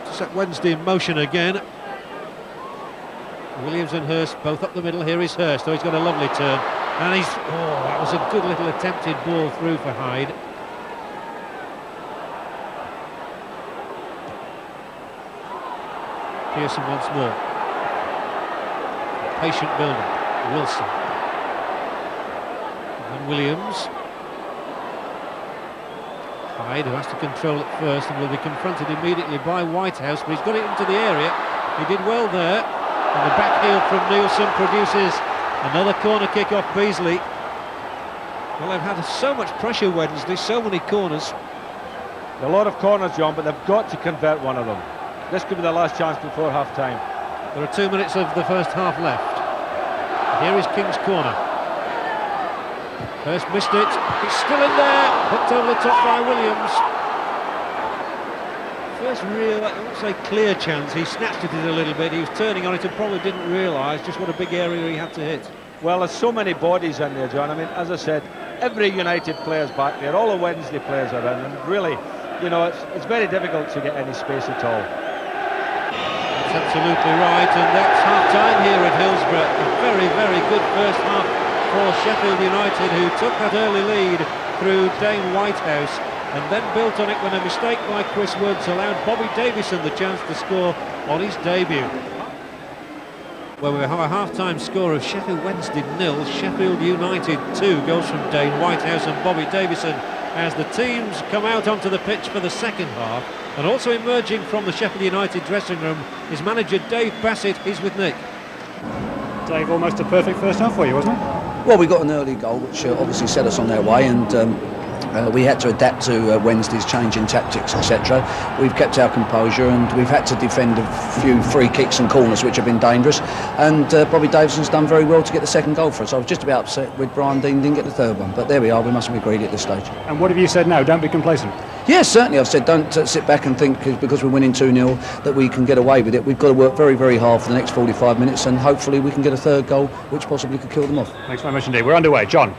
To set Wednesday in motion again. Williams and Hurst both up the middle. Here is Hurst. Oh, he's got a lovely turn, and that was a good little attempted ball through for Hyde. Pearson once more. Patient build-up. Wilson. And then Williams. Hyde, who has to control it first and will be confronted immediately by Whitehouse, but he's got it into the area. He did well there. And the back heel from Nielsen produces another corner kick off Beasley. Well, they've had so much pressure Wednesday, so many corners. A lot of corners, John, but they've got to convert one of them. This could be the last chance before half-time. There are 2 minutes of the first half left. Here is King's corner. Hurst missed it. It's still in there. Hooked over the top by Williams. First real, I won't say clear chance. He snatched at it a little bit. He was turning on it and probably didn't realise just what a big area he had to hit. Well, there's so many bodies in there, John. I mean, as I said, every United player's back there. All the Wednesday players are in, and really, you know, it's very difficult to get any space at all. That's absolutely right, and that's half-time here at Hillsborough. A very, very good first half for Sheffield United, who took that early lead through Dane Whitehouse and then built on it when a mistake by Chris Woods allowed Bobby Davidson the chance to score on his debut. Well, we have a half-time score of Sheffield Wednesday 0, Sheffield United 2. Goals from Dane Whitehouse and Bobby Davidson as the teams come out onto the pitch for the second half. And also emerging from the Sheffield United dressing room is manager Dave Bassett. He's with Nick. Dave, almost a perfect first half for you, wasn't it? Well, we got an early goal, which obviously set us on our way, and we had to adapt to Wednesday's change in tactics, etc. We've kept our composure, and we've had to defend a few free kicks and corners which have been dangerous, and Bobby Davidson's done very well to get the second goal for us. I was just about upset with Brian Dean didn't get the third one, but there we are, we mustn't be greedy at this stage. And what have you said now? Don't be complacent. Yes, certainly. I've said don't sit back and think because we're winning 2-0 that we can get away with it. We've got to work very, very hard for the next 45 minutes, and hopefully we can get a third goal which possibly could kill them off. Thanks very much indeed. We're underway. John.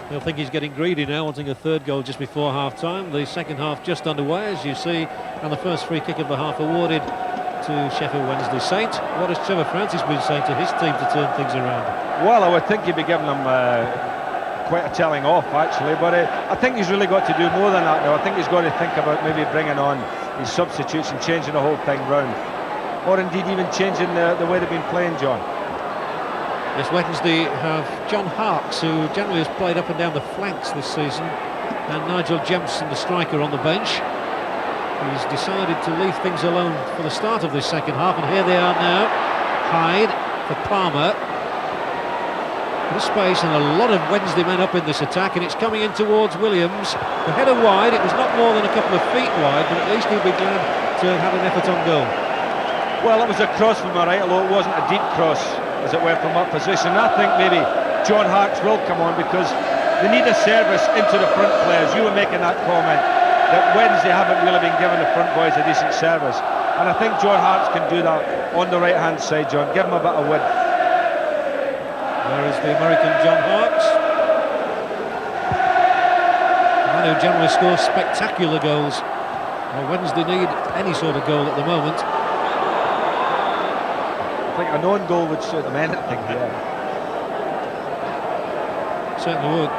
He'll think he's getting greedy now, wanting a third goal just before half-time. The second half just underway, as you see, and the first free kick of the half awarded to Sheffield Wednesday Saint. What has Trevor Francis been saying to his team to turn things around? Well, I would think he'd be giving them quite a telling off, actually, but I think he's really got to do more than that now. I think he's got to think about maybe bringing on his substitutes and changing the whole thing round, or indeed even changing the way they've been playing, John. Yes, Wednesday have John Harkes, who generally has played up and down the flanks this season, and Nigel Jemson, the striker, on the bench. He's decided to leave things alone for the start of this second half, and here they are now. Hyde for Palmer. The space and a lot of Wednesday men up in this attack, and it's coming in towards Williams. The header wide, it was not more than a couple of feet wide, but at least he'll be glad to have had an effort on goal. Well, it was a cross from the right, although it wasn't a deep cross, as it were, from that position. I think maybe John Harkes will come on because they need a service into the front players. You were making that comment that Wednesday haven't really been giving the front boys a decent service. And I think John Hart's can do that on the right-hand side, John. Give him a bit of width. There is the American John Hart. A man who generally scores spectacular goals. Well, Wednesday need any sort of goal at the moment. I think an own goal would suit them anything, yeah. Certainly would.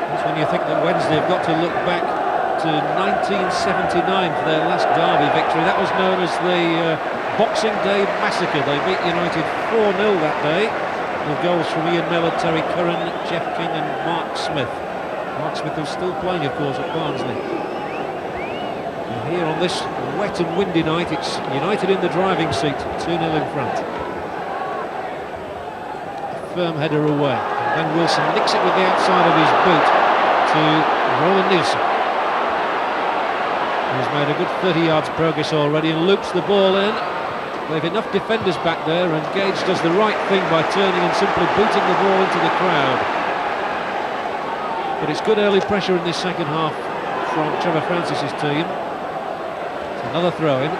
That's when you think that Wednesday have got to look back to 1979 for their last derby victory. That was known as the Boxing Day massacre. They beat United 4-0 that day, with goals from Ian Miller, Terry Curran, Jeff King and Mark Smith. Mark Smith was still playing, of course, at Barnsley. And here on this wet and windy night, it's United in the driving seat, 2-0 in front. A firm header away. And then Wilson nicks it with the outside of his boot to Roland Nielsen. He's made a good 30 yards progress already and loops the ball in. They've enough defenders back there, and Gage does the right thing by turning and simply booting the ball into the crowd. But it's good early pressure in this second half from Trevor Francis's team. It's another throw-in.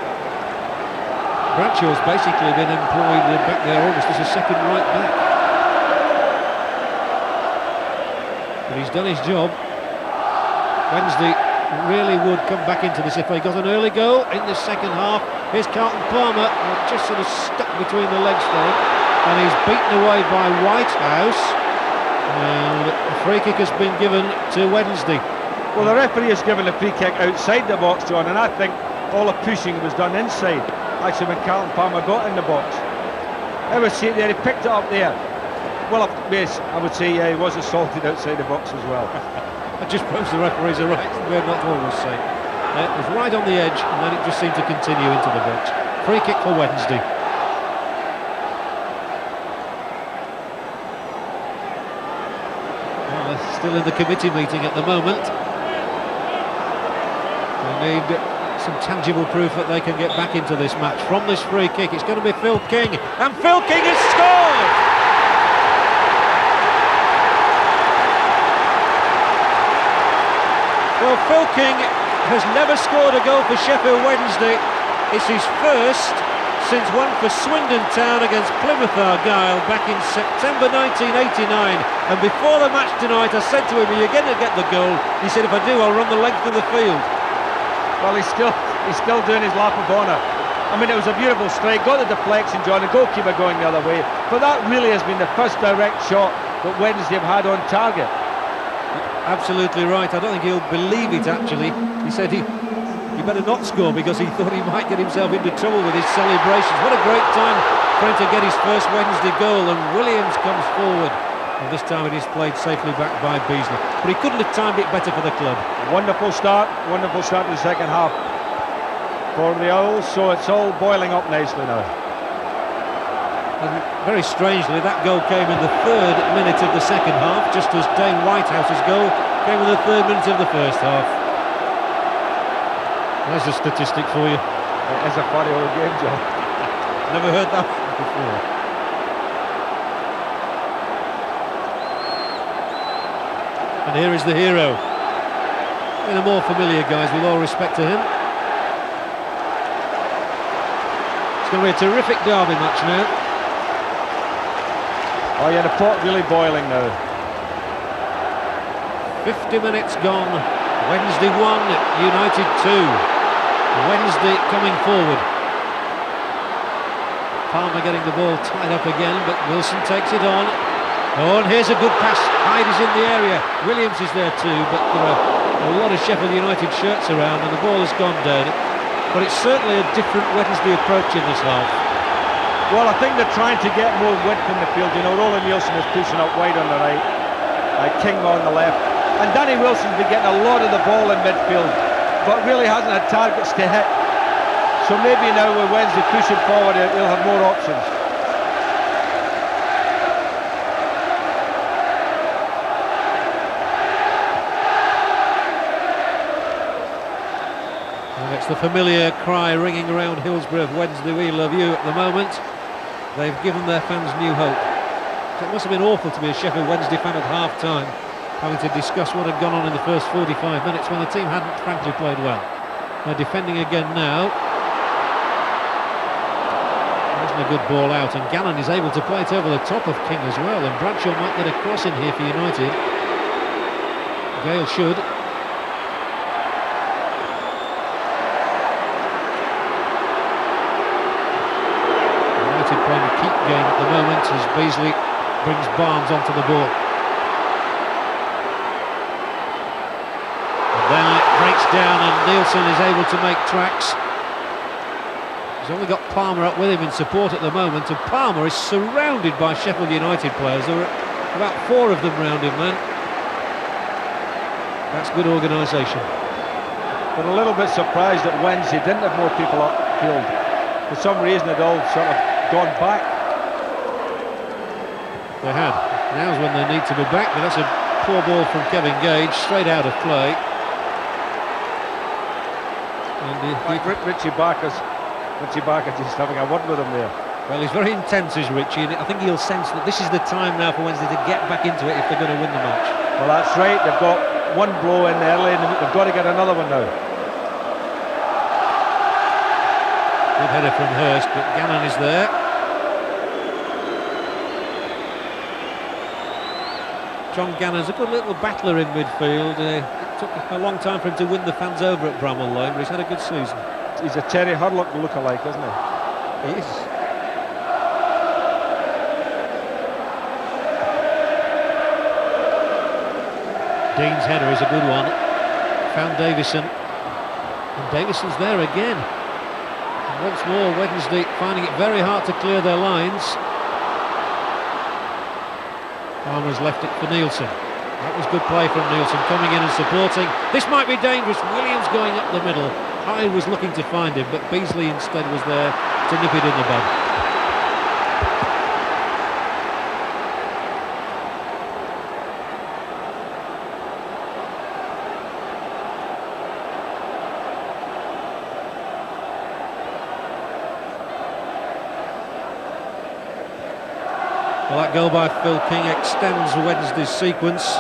Bradshaw's basically been employed back there almost as a second right back. But he's done his job. Wednesday really would come back into this if they got an early goal in the second half. Here's Carlton Palmer, just sort of stuck between the legs there, and he's beaten away by Whitehouse, and a free kick has been given to Wednesday. Well, the referee has given a free kick outside the box, John, and I think all the pushing was done inside, actually, when Carlton Palmer got in the box. I would say there, he picked it up there. Well, yes, I would say he was assaulted outside the box as well. That just proves the referees are right, we're not always saying. It was right on the edge, and then it just seemed to continue into the box. Free kick for Wednesday. Well, they're still in the committee meeting at the moment. They need some tangible proof that they can get back into this match. From this free kick, it's going to be Phil King, and Phil King has scored! Well, Phil King has never scored a goal for Sheffield Wednesday. It's his first since one for Swindon Town against Plymouth Argyle back in September 1989. And before the match tonight, I said to him, "Are you going to get the goal?" He said, "If I do, I'll run the length of the field." Well, he's still doing his lap of honour. I mean, it was a beautiful strike, got the deflection, John, the goalkeeper going the other way. But that really has been the first direct shot that Wednesday have had on target. Absolutely right. I don't think he'll believe it, actually. He said he better not score because he thought he might get himself into trouble with his celebrations. What a great time for him to get his first Wednesday goal, and Williams comes forward. And this time it is played safely back by Beasley. But he couldn't have timed it better for the club. Wonderful start to the second half for the Owls, so it's all boiling up nicely now. And very strangely, that goal came in the 3rd minute of the second half, just as Dane Whitehouse's goal came in the 3rd minute of the first half. There's a statistic for you. It is a funny old game, John. Never heard that before. And here is the hero. And the more familiar guys, with all respect to him. It's going to be a terrific derby match now. Oh yeah, the pot really boiling now. 50 minutes gone. Wednesday 1, United 2. Wednesday coming forward. Palmer getting the ball tied up again, but Wilson takes it on. Oh, and here's a good pass. Hyde is in the area. Williams is there too, but there are a lot of Sheffield United shirts around, and the ball has gone down. But it's certainly a different Wednesday approach in this half. Well, I think they're trying to get more width in the field. You know, Roland Nielsen is pushing up wide on the right, King on the left, and Danny Wilson's been getting a lot of the ball in midfield, but really hasn't had targets to hit. So maybe now with Wednesday pushing forward, he'll have more options. And it's the familiar cry ringing around Hillsborough of Wednesday, we love you at the moment. They've given their fans new hope. It must have been awful to be a Sheffield Wednesday fan at half-time, having to discuss what had gone on in the first 45 minutes when the team hadn't frankly played well. They're defending again now. A good ball out, and Gannon is able to play it over the top of King as well, and Bradshaw might get a cross in here for United. Gale should. United playing a keep game at the moment as Beasley brings Barnes onto the ball. And then it breaks down and Nielsen is able to make tracks. He's only got Palmer up with him in support at the moment, and Palmer is surrounded by Sheffield United players. There are about 4 of them round him, man. That's good organisation. But a little bit surprised that Wednesday didn't have more people upfield. For some reason they'd all sort of gone back. They had. Now's when they need to be back, but that's a poor ball from Kevin Gage, straight out of play. And Richie Barker's just having a word with him there. Well, he's very intense, is Richie, and I think he'll sense that this is the time now for Wednesday to get back into it if they're going to win the match. Well, that's right. They've got one blow in early, and they've got to get another one now. Good header from Hurst, but Gannon is there. John Gannon's a good little battler in midfield. It took a long time for him to win the fans over at Bramall Lane, but he's had a good season. He's a Terry Hurlock look-alike, isn't he? He is. Dean's header is a good one. Found Davison. And Davison's there again. And once more, Wednesday finding it very hard to clear their lines. Palmer's left it for Nielsen. That was good play from Nielsen, coming in and supporting. This might be dangerous. Williams going up the middle. Hyde was looking to find him, but Beasley instead was there to nip it in the bud. Well, that goal by Phil King extends Wednesday's sequence.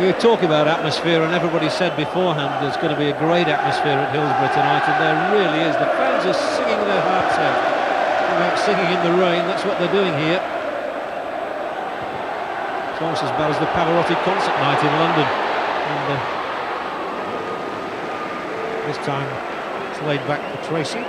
We were talking about atmosphere, and everybody said beforehand there's going to be a great atmosphere at Hillsborough tonight, and there really is. The fans are singing their hearts out. About singing in the rain, that's what they're doing here. It's almost as bad as the Pavarotti concert night in London. And this time it's laid back for Tracy.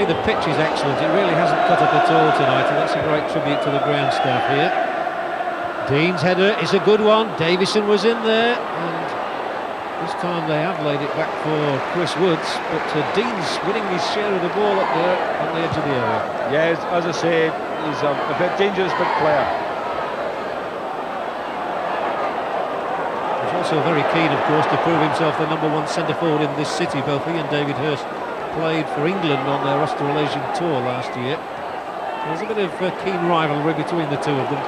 The pitch is excellent. It really hasn't cut up at all tonight, and that's a great tribute to the ground staff here. Dean's header is a good one. Davison was in there, and this time they have laid it back for Chris Woods, but Dean's winning his share of the ball up there on the edge of the area. Yes, as I say, he's a bit dangerous big player. He's also very keen, of course, to prove himself the #1 centre forward in this city. Both he and David Hurst played for England on their Australasian tour last year. There's a bit of keen rivalry between the two of them.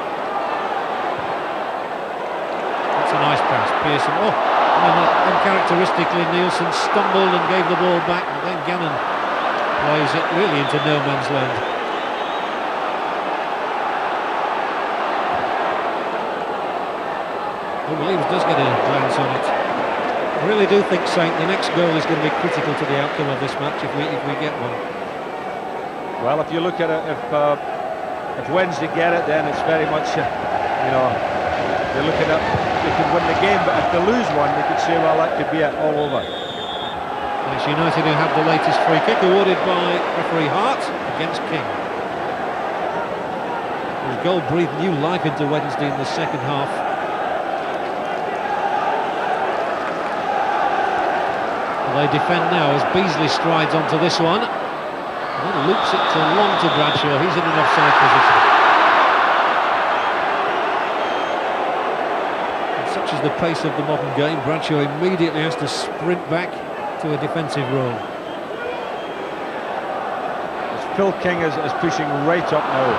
That's a nice pass, Pearson. Oh, and uncharacteristically Nielsen stumbled and gave the ball back, and then Gannon plays it really into no man's land. Oh, Williams does get a glance on it. I really do think, Saint, the next goal is going to be critical to the outcome of this match if we get one. Well, if you look at it, if Wednesday get it, then it's very much, they're looking at they could win the game, but if they lose one, they could say, well, that could be it all over. It's United who have the latest free kick awarded by referee Hart against King. His goal breathed new life into Wednesday in the second half. They defend now as Beasley strides onto this one. And then loops it long to Bradshaw. He's in an offside position. And such is the pace of the modern game, Bradshaw immediately has to sprint back to a defensive role. Phil King is pushing right up now.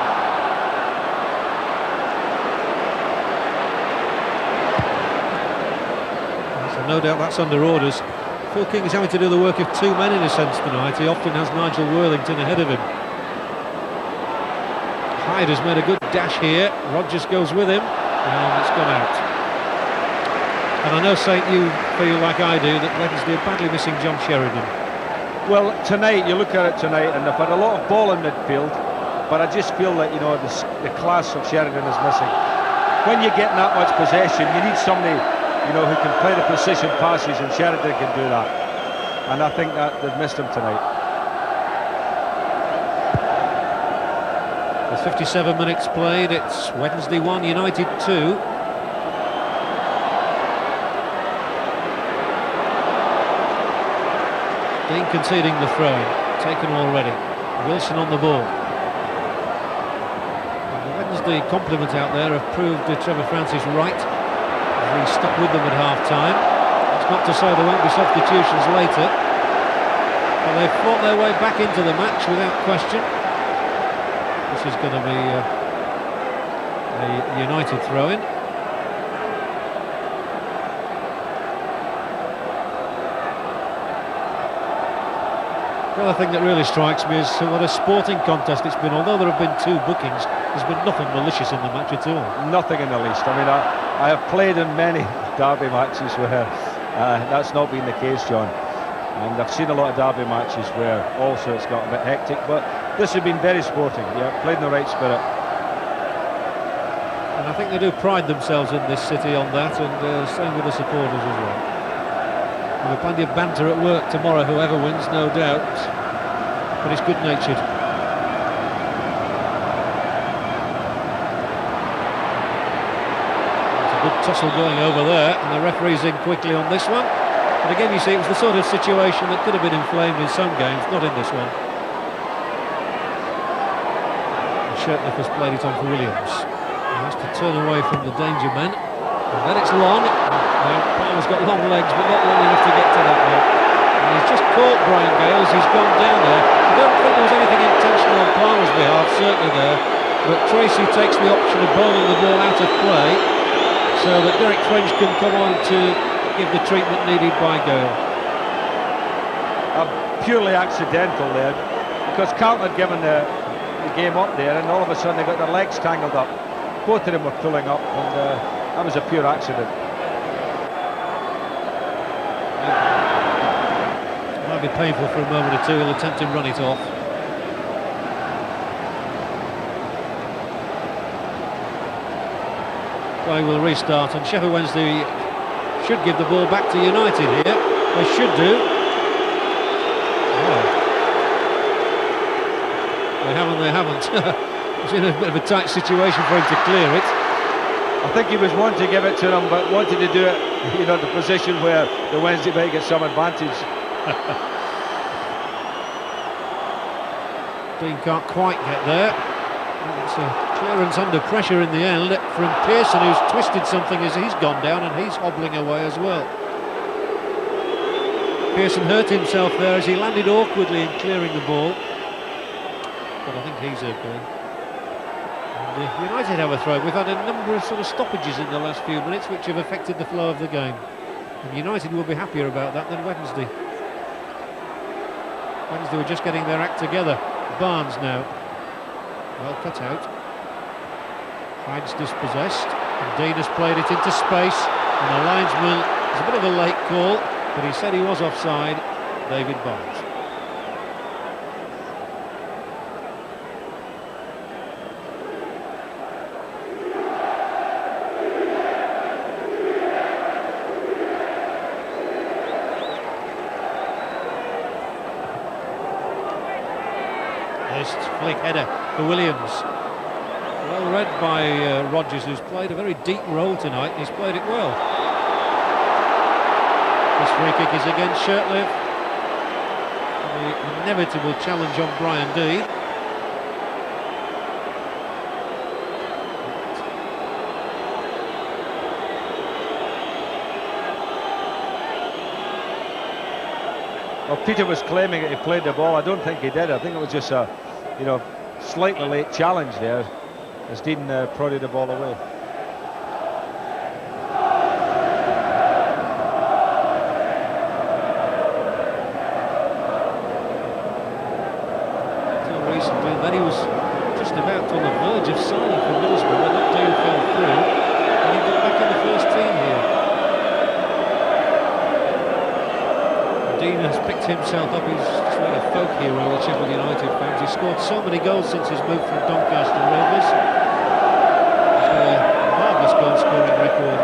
So no doubt that's under orders. Phil King is having to do the work of two men in a sense tonight. He often has Nigel Worthington ahead of him. Hyde has made a good dash here. Rodgers goes with him, and it's gone out. And I know, Saint, you feel like I do that Wednesday are badly missing John Sheridan. Well, tonight, you look at it tonight, and they've had a lot of ball in midfield, but I just feel that, you know, the class of Sheridan is missing. When you're getting that much possession, you need somebody, you know, who can play the precision passes, and Sheridan can do that. And I think that they've missed him tonight. With 57 minutes played, it's Wednesday 1, United 2. Dean conceding the throw, taken already. Wilson on the ball. And the Wednesday compliment out there have proved Trevor Francis right. He stuck with them at half-time. It's not to say there won't be substitutions later, but they've fought their way back into the match without question. This is going to be a United throw-in. The other thing that really strikes me is what a sporting contest it's been. Although there have been two bookings, there's been nothing malicious in the match at all. Nothing in the least. I mean, I have played in many derby matches where that's not been the case, John. And I've seen a lot of derby matches where also it's got a bit hectic, but this has been very sporting. Yeah, played in the right spirit. And I think they do pride themselves in this city on that, and same with the supporters as well. There'll be plenty of banter at work tomorrow, whoever wins, no doubt. But it's good-natured. There's a good tussle going over there, and the referee's in quickly on this one. And again, you see, it was the sort of situation that could have been inflamed in some games, not in this one. And Sheff has played it on for Williams. He has to turn away from the danger men. And then it's long. Palmer's got long legs, but not long enough to get to that one. And he's just caught Brian Gale as he's gone down there. I don't think there was anything intentional on Palmer's behalf, certainly there. But Tracy takes the option of bowling the ball out of play so that Derek French can come on to give the treatment needed by Gale. Purely accidental there, because Carlton had given the game up there, and all of a sudden they got their legs tangled up. Both of them were pulling up, and that was a pure accident. It might be painful for a moment or two. He'll attempt to run it off. Play will restart, and Sheffield Wednesday should give the ball back to United here. They should do. Oh. They haven't. It's in a bit of a tight situation for him to clear it. I think he was wanting to give it to them, but wanted to do it, you know, the position where the Wednesday might get some advantage. Dean can't quite get there. It's a clearance under pressure in the end from Pearson, who's twisted something as he's gone down, and he's hobbling away as well. Pearson hurt himself there as he landed awkwardly in clearing the ball, but I think he's okay. And United have a throw. We've had a number of sort of stoppages in the last few minutes which have affected the flow of the game, and United will be happier about that than Wednesday. Wednesday were just getting their act together. Barnes now, well cut out. Hyde's dispossessed, and Dean has played it into space, and the linesman, it's a bit of a late call, but he said he was offside. David Barnes. Flick header for Williams. Well read by Rodgers, who's played a very deep role tonight, and he's played it well. This free kick is against Shirtliff. The inevitable challenge on Brian Dean. Well, Peter was claiming that he played the ball. I don't think he did. I think it was just a, slightly late challenge there as Dean prodded the ball away. Until recently, then he was just about on the verge of signing for Hillsborough when that deal fell through, and he got back in the first team here. Dean has picked himself up. He's like a folk hero with Sheffield United fans. He's scored so many goals since his move from Doncaster Rovers. He's got a marvellous goal-scoring record.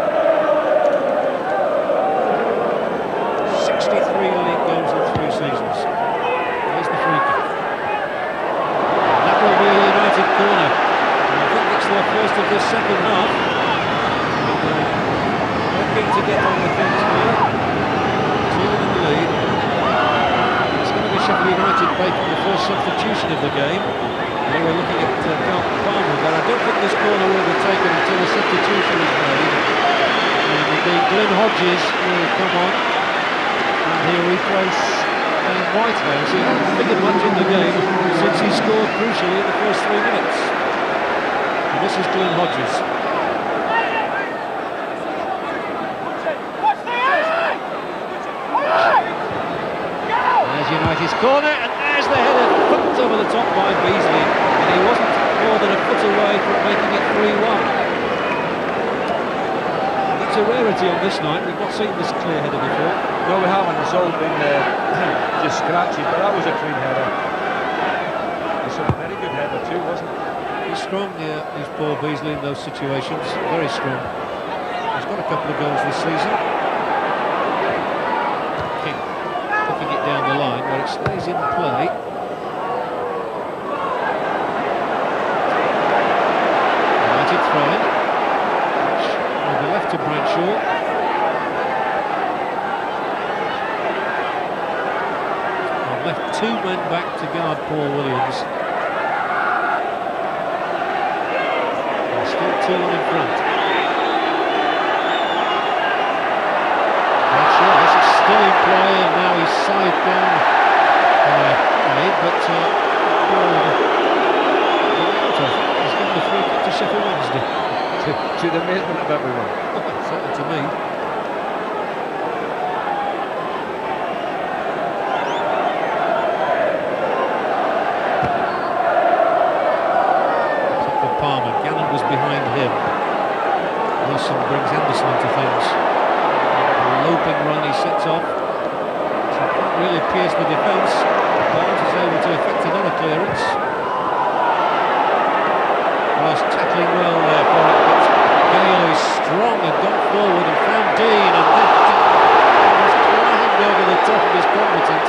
63 league goals in 3 seasons. There's the free kick. And that will be a United corner. And I think it's their first of this second half. They're keen to get on with things now. 2 in the lead. Sheffield United making the first substitution of the game. They were looking at Palmer there. I don't think this corner will be taken until the substitution is made. And indeed, Glenn Hodges will come on and he'll replace Dane Whitehouse, who hasn't figured much in the game since he scored crucially in the first 3 minutes. And this is Glenn Hodges. United's corner, and there's the header hooked over the top by Beasley, and he wasn't more than a foot away from making it 3-1. That's a rarity on this night. We've not seen this clear header before. No, we haven't. It's all been just scratchy, but that was a clean header. It's a very good header too, wasn't it? He's strong, yeah, he's Paul Beasley in those situations. Very strong. He's got a couple of goals this season. Kicking it down the line where it stays in play. United throw-in, which will be left to Bradshaw. And left 2 men back to guard Paul Williams. And still 2 on in front. Still in play, and now he's side down but he's given the free kick to Sheffield Wednesday. To the amazement of everyone. Certainly to me. Except for Palmer, Gannon was behind him. Wilson brings Anderson into things. Loping run, he sets off. So can't really pierce the defence. Barnes is able to effect another clearance. Was tackling well there for it, but Gale is strong and got forward and found Dean, and then was climbed over the top of his combatant.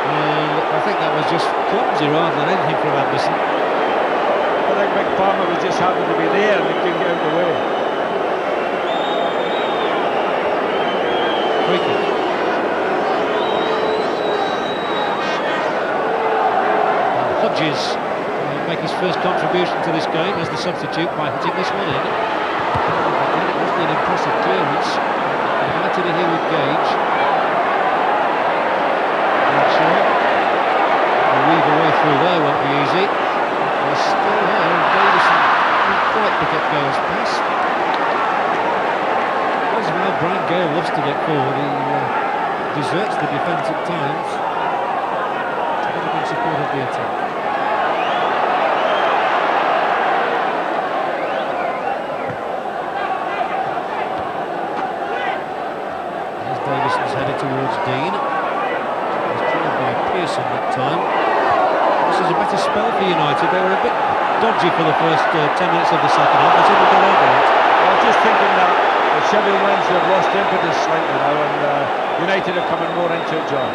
And I think that was just clumsy rather than anything from Anderson. I think Mick Palmer was just happy to be there and he couldn't get out of the way. Free kick. Hodges will make his first contribution to this game as the substitute by hitting this one in. Again, it wasn't an impressive clearance. United are here with Gage. The weave away through there won't be easy. They're still here, and Davidson didn't quite pick up Gale's pass. Well, Brian Gale loves to get forward. He deserts the defence at times. Very good support of the attack. There's Davison's headed towards Dean. He's cleared by Pearson that time. This is a better spell for United. They were a bit dodgy for the first 10 minutes of the second half. They seem to get over it. I was just thinking that Sheffield Wednesday have lost impetus slightly now, and United are coming more into it, John.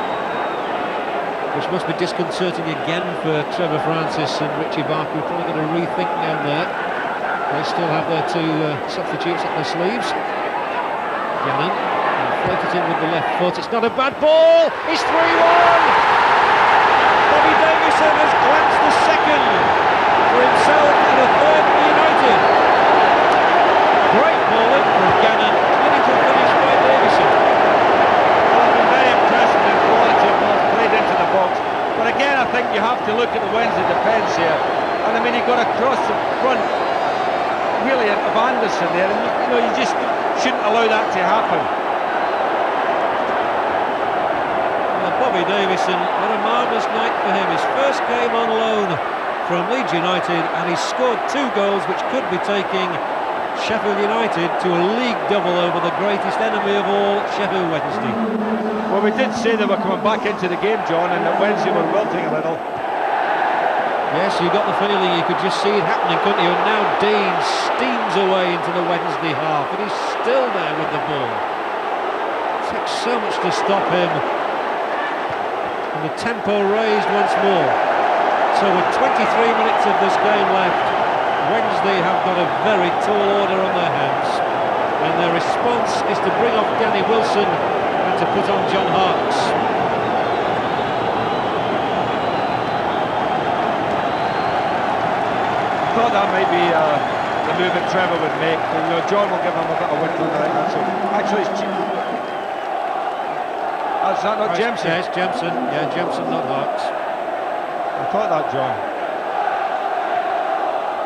Which must be disconcerting again for Trevor Francis and Richie Barker, who are probably going to rethink down there. They still have their 2 substitutes at their sleeves. Gannon floated in with the left foot. It's not a bad ball. It's 3-1. Bobby Davidson has glanced a second for himself and a third for United. Great ball in from Gannon, clinical finish by Davidson. Well, I've been very impressed with the quality of balls played into the box. But again, I think you have to look at the Wednesday defence here. And I mean, he got across the front, really, of Anderson there. And you know, you just shouldn't allow that to happen. Well, Bobby Davidson, what a marvellous night for him. His first game on loan from Leeds United, and he's scored 2 goals which could be taking Sheffield United to a league double over the greatest enemy of all, Sheffield Wednesday. Well, we did say they were coming back into the game, John, and that Wednesday were wilting a little. Yes, you got the feeling you could just see it happening, couldn't you? And now Dean steams away into the Wednesday half, and he's still there with the ball. It takes so much to stop him. And the tempo raised once more. So with 23 minutes of this game left, Wednesday have got a very tall order on their hands. And their response is to bring off Danny Wilson and to put on John Harkes. I thought that might be the move that Trevor would make. You know, John will give him a bit of wind on that. Actually, it's that's not Jemson. Yes, Jemson. Yeah, Jemson, not Harkes. I thought that, John.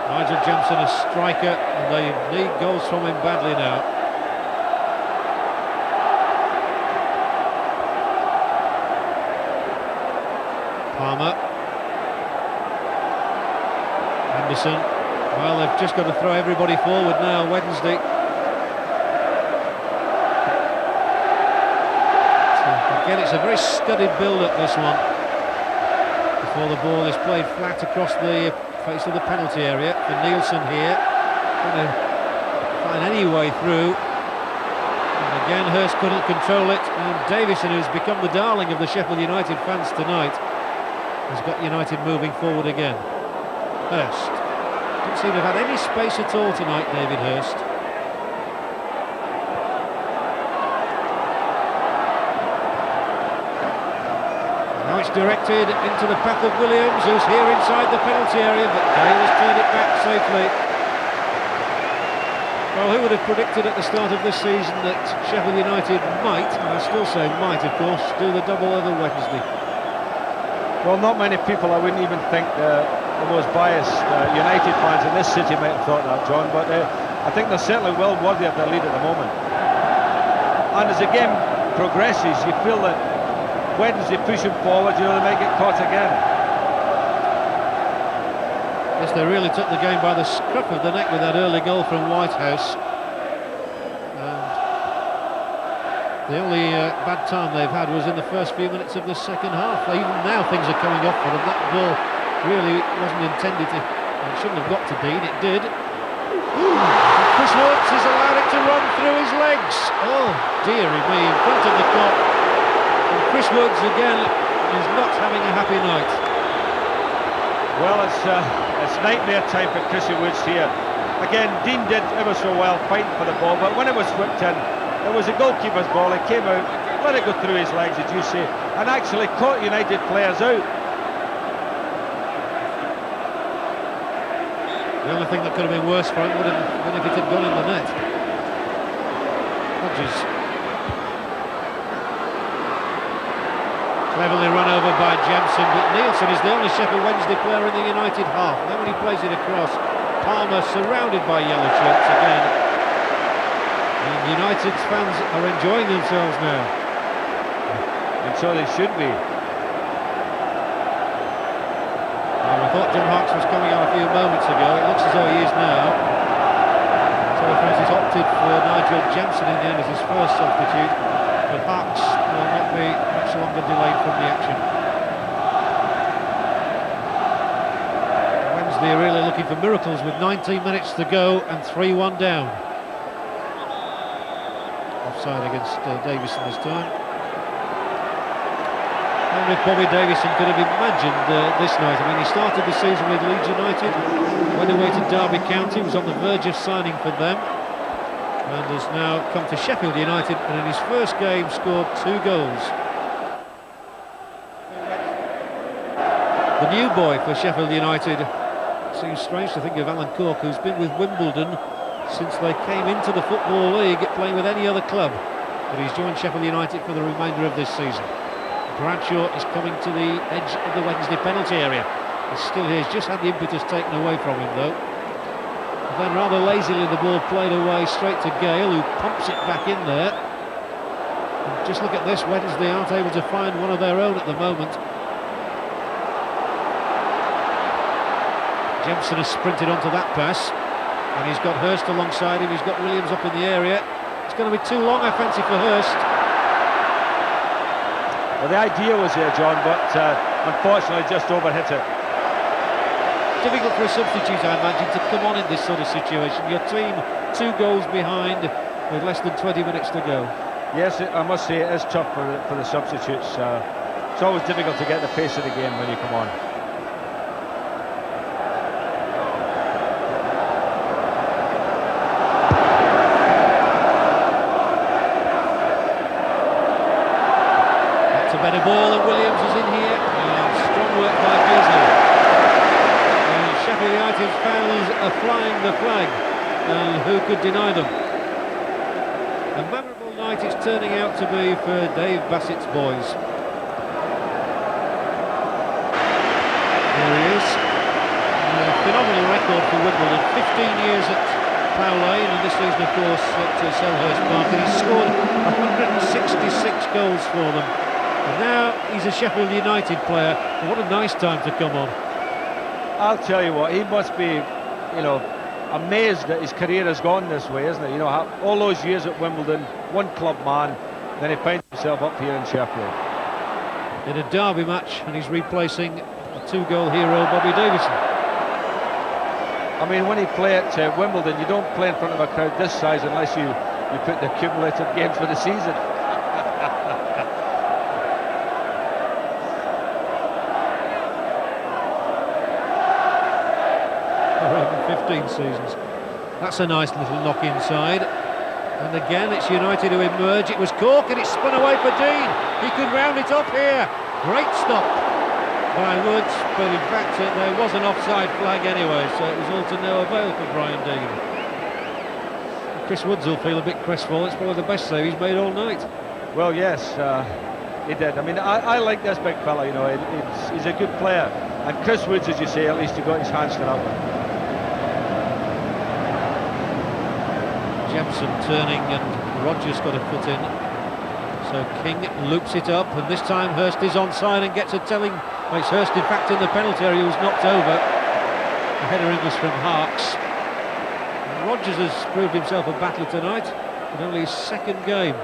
Nigel Jemson, a striker, and they need goals from him badly now. Palmer. Henderson. Well, they've just got to throw everybody forward now, Wednesday. So again, it's a very studied build-up, this one. Before the ball is played flat across the face of the penalty area for Nielsen here. Trying to find any way through. And again, Hurst couldn't control it. And Davison, who's become the darling of the Sheffield United fans tonight, has got United moving forward again. Hurst. Didn't seem to have had any space at all tonight, David Hurst. Now it's directed into the path of Williams, who's here inside the penalty area, but Gale has turned it back safely. Well, who would have predicted at the start of this season that Sheffield United might, and I still say might, of course, do the double over Wednesday? Well, not many people, I wouldn't even think the most biased United fans in this city might have thought that, John, but I think they're certainly well worthy of their lead at the moment. And as the game progresses, you feel that Wednesday pushing forward, you know, they might get caught again. Yes, they really took the game by the scruff of the neck with that early goal from Whitehouse. The only bad time they've had was in the first few minutes of the second half. Even now things are coming off for them. That ball really wasn't intended to, it shouldn't have got to Dean, it did. Chris Woods has allowed it to run through his legs. Oh dearie me, in front of the clock. And Chris Woods again is not having a happy night. Well, it's nightmare time for Chrissy Woods here. Again, Dean did ever so well fighting for the ball, but when it was whipped in, it was a goalkeeper's ball. He came out, let it go through his legs, as you say, and actually caught United players out. The only thing that could have been worse for him would have been if it had gone in the net. Hodges. Cleverly run over by Jemson, but Nielsen is the only Sheffield Wednesday player in the United half. Then when he plays it across, Palmer surrounded by yellow shirts again. And United's fans are enjoying themselves now. And so they should be. Well, I thought John Harkes was coming on a few moments ago. It looks as though he is now. So Francis opted for Nigel Jemson in the end as his first substitute. But Harkes will not be much longer delayed from the action. Wednesday are really looking for miracles with 19 minutes to go and 3-1 down. Offside against Davison this time. Only Bobby Davidson could have imagined this night. I mean, he started the season with Leeds United, went away to Derby County, was on the verge of signing for them, and has now come to Sheffield United, and in his first game scored 2 goals. the new boy for Sheffield United. Seems strange to think of Alan Cork, who's been with Wimbledon since they came into the Football League, playing with any other club. But he's joined Sheffield United for the remainder of this season. Bradshaw is coming to the edge of the Wednesday penalty area. He's still here, he's just had the impetus taken away from him though. And then rather lazily the ball played away straight to Gale, who pumps it back in there. And just look at this, Wednesday aren't able to find one of their own at the moment. Jemson has sprinted onto that pass, and he's got Hurst alongside him, he's got Williams up in the area. It's going to be too long, I fancy, for Hurst. Well, the idea was there, John, but unfortunately just overhit it. Difficult for a substitute, I imagine, to come on in this sort of situation. Your team 2 goals behind with less than 20 minutes to go. Yes, I must say it is tough for the substitutes. It's always difficult to get the pace of the game when you come on. That's a better ball, and Williams is in here. And strong work by Beasley. And Sheffield United's fans are flying the flag, and who could deny them? A memorable night it's turning out to be for Dave Bassett's boys. There he is. A phenomenal record for Wimbledon. 15 years at Bramall Lane, and this season, of course, at Selhurst Park. And he's scored 166 goals for them. And now he's a Sheffield United player. And what a nice time to come on. I'll tell you what, he must be, you know, amazed that his career has gone this way, isn't it? You know, all those years at Wimbledon, one club man, then he finds himself up here in Sheffield. In a derby match, and he's replacing a 2-goal hero, Bobby Davidson. I mean, when he play at Wimbledon, you don't play in front of a crowd this size unless you put the cumulative games for the season. 15 seasons. That's a nice little knock inside. And again, it's United who emerge. It was Cork, and it spun away for Dean. He could round it up here. Great stop by Woods, but in fact there was an offside flag anyway, so it was all to no avail for Brian Dean. Chris Woods will feel a bit crestfallen. It's probably the best save he's made all night. Well, yes, he did. I mean, I like this big fella, you know, he's a good player. And Chris Woods, as you say, at least he got his hands to that one. Jemson turning, and Rogers got a foot in. So King loops it up, and this time Hurst is onside and gets a telling. Makes Hurst in fact in the penalty area. He was knocked over. The header in was from Harks. And Rogers has proved himself a battler tonight, in only his 2nd game.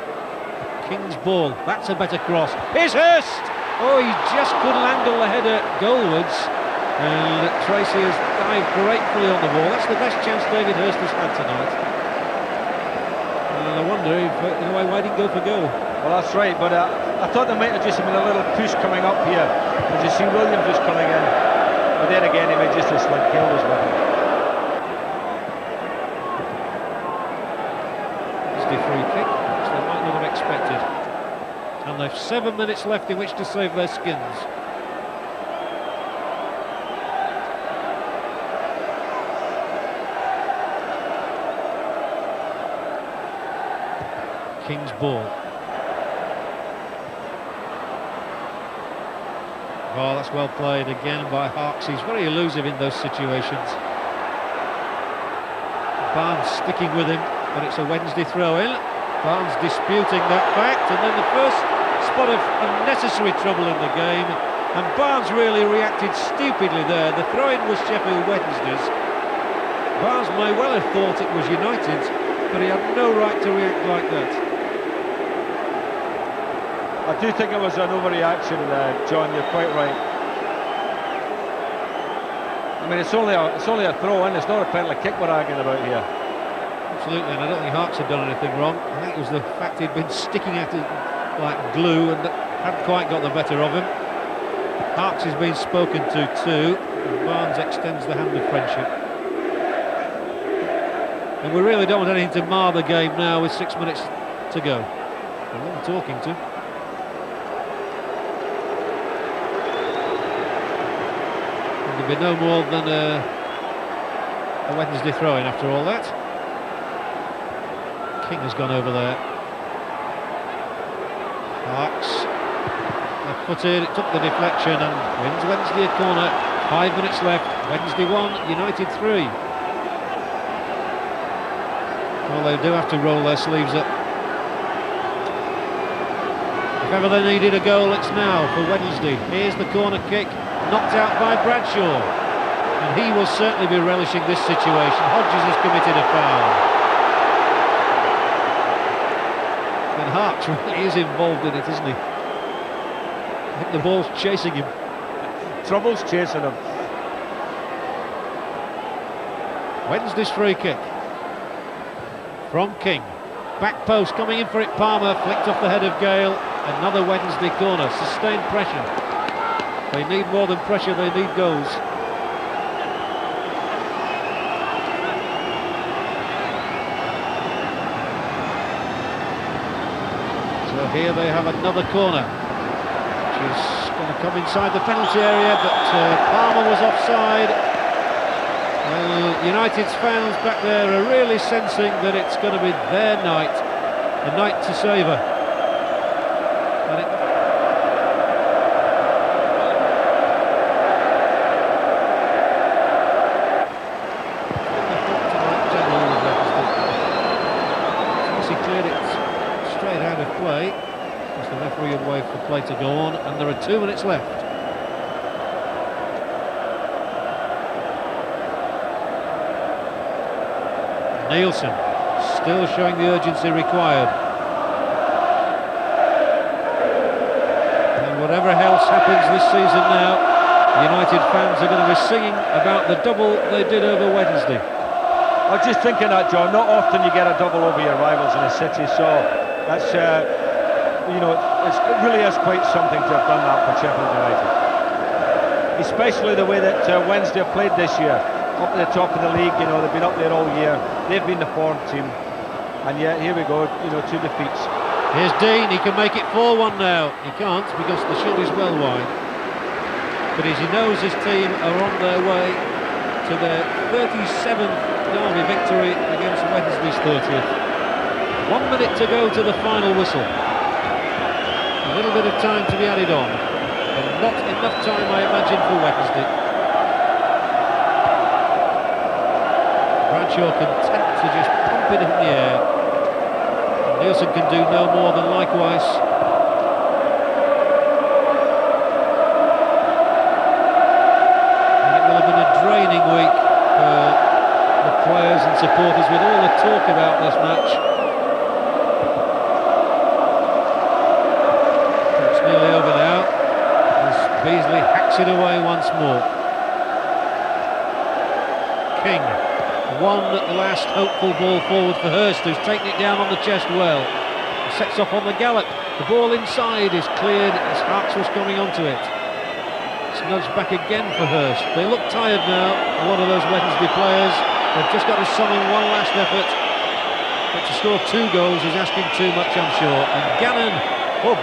King's ball, that's a better cross. Here's Hurst! Oh, he just couldn't angle the header goalwards, and Tracy has dived gratefully on the ball. That's the best chance David Hurst has had tonight. And I wonder if, in a way, why didn't he go for goal? Well, that's right, but I thought there might have just been a little push coming up here. As you see Williams just coming in, but then again he made just a slight kill as well. It's the free kick, which they might not have expected. And they've 7 minutes left in which to save their skins. King's ball. Oh, that's well played again by Harks. He's very elusive in those situations. Barnes sticking with him, but it's a Wednesday throw-in. Barnes disputing that fact, and then the first spot of unnecessary trouble in the game, and Barnes really reacted stupidly there. The throw-in was Sheffield Wednesday's. Barnes may well have thought it was United's, but he had no right to react like that. I do think it was an overreaction, John, you're quite right. I mean, it's only a throw-in, it's not a penalty kick we're arguing about here. Absolutely, and I don't think Harks had done anything wrong. I think it was the fact he'd been sticking at it like glue and hadn't quite got the better of him. Harks has been spoken to too, and Barnes extends the hand of friendship. And we really don't want anything to mar the game now with 6 minutes to go. Well, I'm talking to. be no more than a Wednesday throw-in after all that. King has gone over there. Parks, left-footed, it took the deflection and wins Wednesday a corner. 5 minutes left. Wednesday 1, United 3. Well, they do have to roll their sleeves up. If ever they needed a goal, it's now for Wednesday. Here's the corner kick, knocked out by Bradshaw. And he will certainly be relishing this situation. Hodges has committed a foul. And Harks really is involved in it, isn't he? I think the ball's chasing him. Trouble's chasing him. Wednesday's free kick from King. Back post coming in for it, Palmer, flicked off the head of Gale. Another Wednesday corner, sustained pressure. They need more than pressure, they need goals. So here they have another corner, which is going to come inside the penalty area, but Palmer was offside. Well, United's fans back there are really sensing that it's going to be their night, the night to savour. He cleared it straight out of play, as the referee had waved for play to go on, and there are 2 minutes left. Nielsen still showing the urgency required. And whatever else happens this season now, United fans are going to be singing about the double they did over Wednesday. I was just thinking that, John, not often you get a double over your rivals in a city, so that's, you know, it really is quite something to have done that for Sheffield United. Especially the way that Wednesday have played this year. Up at the top of the league, you know, they've been up there all year. They've been the form team, and yet here we go, you know, 2 defeats. Here's Dean, he can make it 4-1 now. He can't because the shot is well wide. But as he knows his team are on their way to their 37th derby victory against Wednesday's 30th. 1 minute to go to the final whistle. A little bit of time to be added on, but not enough time, I imagine, for Wednesday. Bradshaw content to just pump it in the air. And Nielsen can do no more than likewise. And it will have been a draining week for the players and supporters with all the talk about this match. It's nearly over now as Beasley hacks it away once more. King. One last hopeful ball forward for Hurst, who's taken it down on the chest well. Sets off on the gallop. The ball inside is cleared as Harks was coming onto it. It's nudged back again for Hurst. They look tired now, a lot of those Wednesday players. They've just got to summon one last effort. But to score 2 goals is asking too much, I'm sure. And Gannon,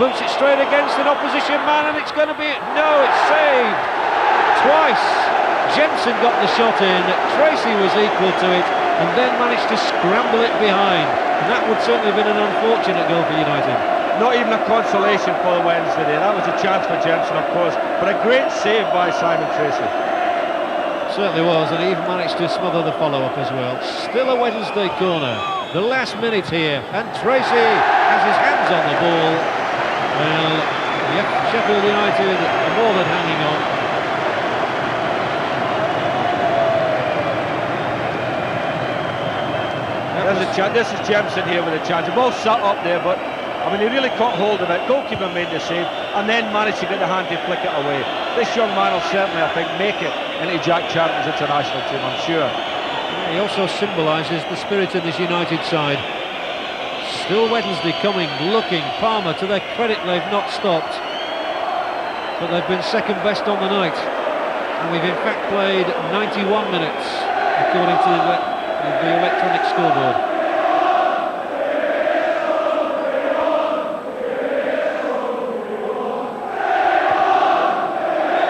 boots it straight against an opposition man, and it's going to be... No, it's saved! Twice! Jensen got the shot in, Tracy was equal to it, and then managed to scramble it behind. And that would certainly have been an unfortunate goal for United. Not even a consolation for the Wednesday day. That was a chance for Jensen, of course, but a great save by Simon Tracy. Certainly was, and he even managed to smother the follow-up as well. Still a Wednesday corner. The last minute here, and Tracy has his hands on the ball. Well, yep, Sheffield United are more than hanging on. This is Jensen here with a chance. The ball sat up there, but I mean, he really caught hold of it. Goalkeeper made the save and then managed to get the hand to flick it away. This young man will certainly, I think, make it into Jack Charlton's international team, I'm sure. Yeah, he also symbolises the spirit of this United side. Still Wednesday coming, looking. Palmer, to their credit, they've not stopped, but they've been second best on the night. And we've in fact played 91 minutes, according to the electronic scoreboard.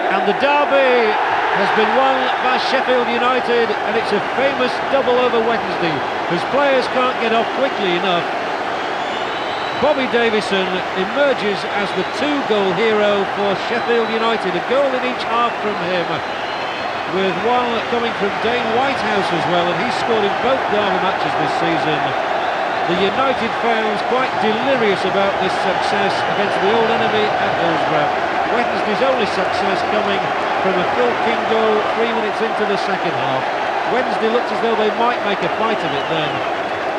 And the derby has been won by Sheffield United, and it's a famous double over Wednesday, whose players can't get off quickly enough. Bobby Davidson emerges as the 2-goal hero for Sheffield United, a goal in each half from him, with one coming from Dane Whitehouse as well, and he's scored in both derby matches this season. The United fans quite delirious about this success against the old enemy at Hillsborough. Wednesday's only success coming from a Phil King goal 3 minutes into the second half. Wednesday looked as though they might make a fight of it then,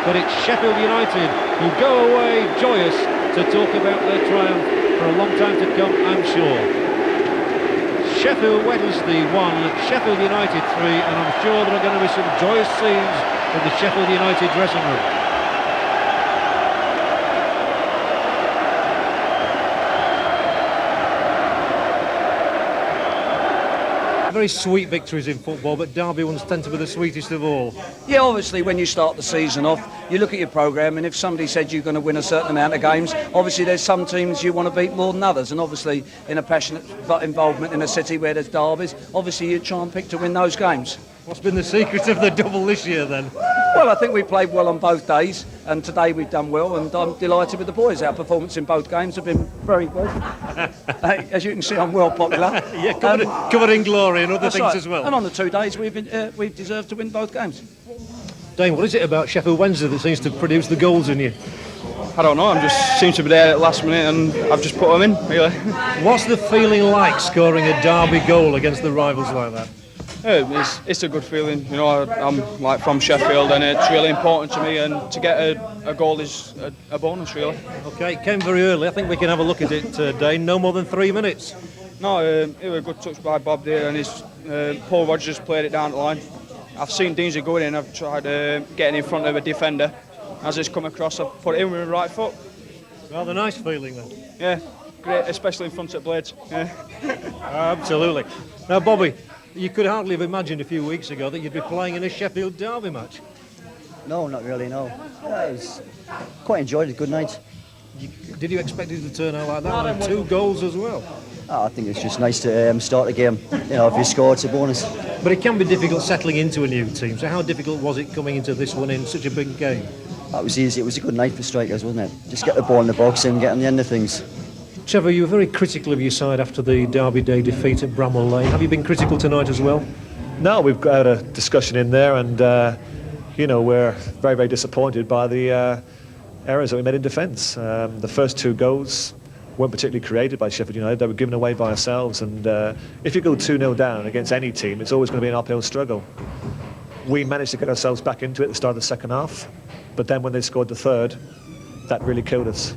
but it's Sheffield United who go away joyous to talk about their triumph for a long time to come, I'm sure. Sheffield Wednesday 1, Sheffield United 3, and I'm sure there are going to be some joyous scenes in the Sheffield United dressing room. Very sweet victories in football, but derby ones tend to be the sweetest of all. Yeah, obviously when you start the season off, you look at your programme, and if somebody said you're going to win a certain amount of games, obviously there's some teams you want to beat more than others, and obviously in a passionate involvement in a city where there's derbies, obviously you try and pick to win those games. What's been the secret of the double this year then? Well, I think we played well on both days, and today we've done well, and I'm delighted with the boys. Our performance in both games have been very good. As you can see, I'm well popular. Yeah, covered in glory and other things right. as well. And on the 2 days, we've deserved to win both games. Dane, what is it about Sheffield Wednesday that seems to produce the goals in you? I don't know, I just seem to be there at the last minute and I've just put them in, really. What's the feeling like scoring a derby goal against the rivals like that? It's a good feeling, you know. I'm like from Sheffield and it's really important to me, and to get a goal is a bonus, really. OK, it came very early. I think we can have a look at it, Dane. No more than 3 minutes. No, it was a good touch by Bob there, and Paul Rogers played it down the line. I've seen Deansy going in, I've tried getting in front of a defender. As it's come across, I've put it in with my right foot. Rather nice feeling then. Yeah, great, especially in front of Blades. Yeah. Absolutely. Now, Bobby, you could hardly have imagined a few weeks ago that you'd be playing in a Sheffield derby match. No, not really, no. Yeah, it was quite enjoyed it, good night. Did you expect it to turn out like that? And 2 goals as well. Oh, I think it's just nice to start a game. You know, if you score, it's a bonus. But it can be difficult settling into a new team. So how difficult was it coming into this one in such a big game? That was easy. It was a good night for strikers, wasn't it? Just get the ball in the box and get on the end of things. Trevor, you were very critical of your side after the Derby Day defeat at Bramall Lane. Have you been critical tonight as well? No, we've got a discussion in there, and you know, we're very, very disappointed by the errors that we made in defence. The first 2 goals weren't particularly created by Sheffield United. They were given away by ourselves, and if you go 2-0 down against any team, it's always going to be an uphill struggle. We managed to get ourselves back into it at the start of the second half, but then when they scored the third, that really killed us.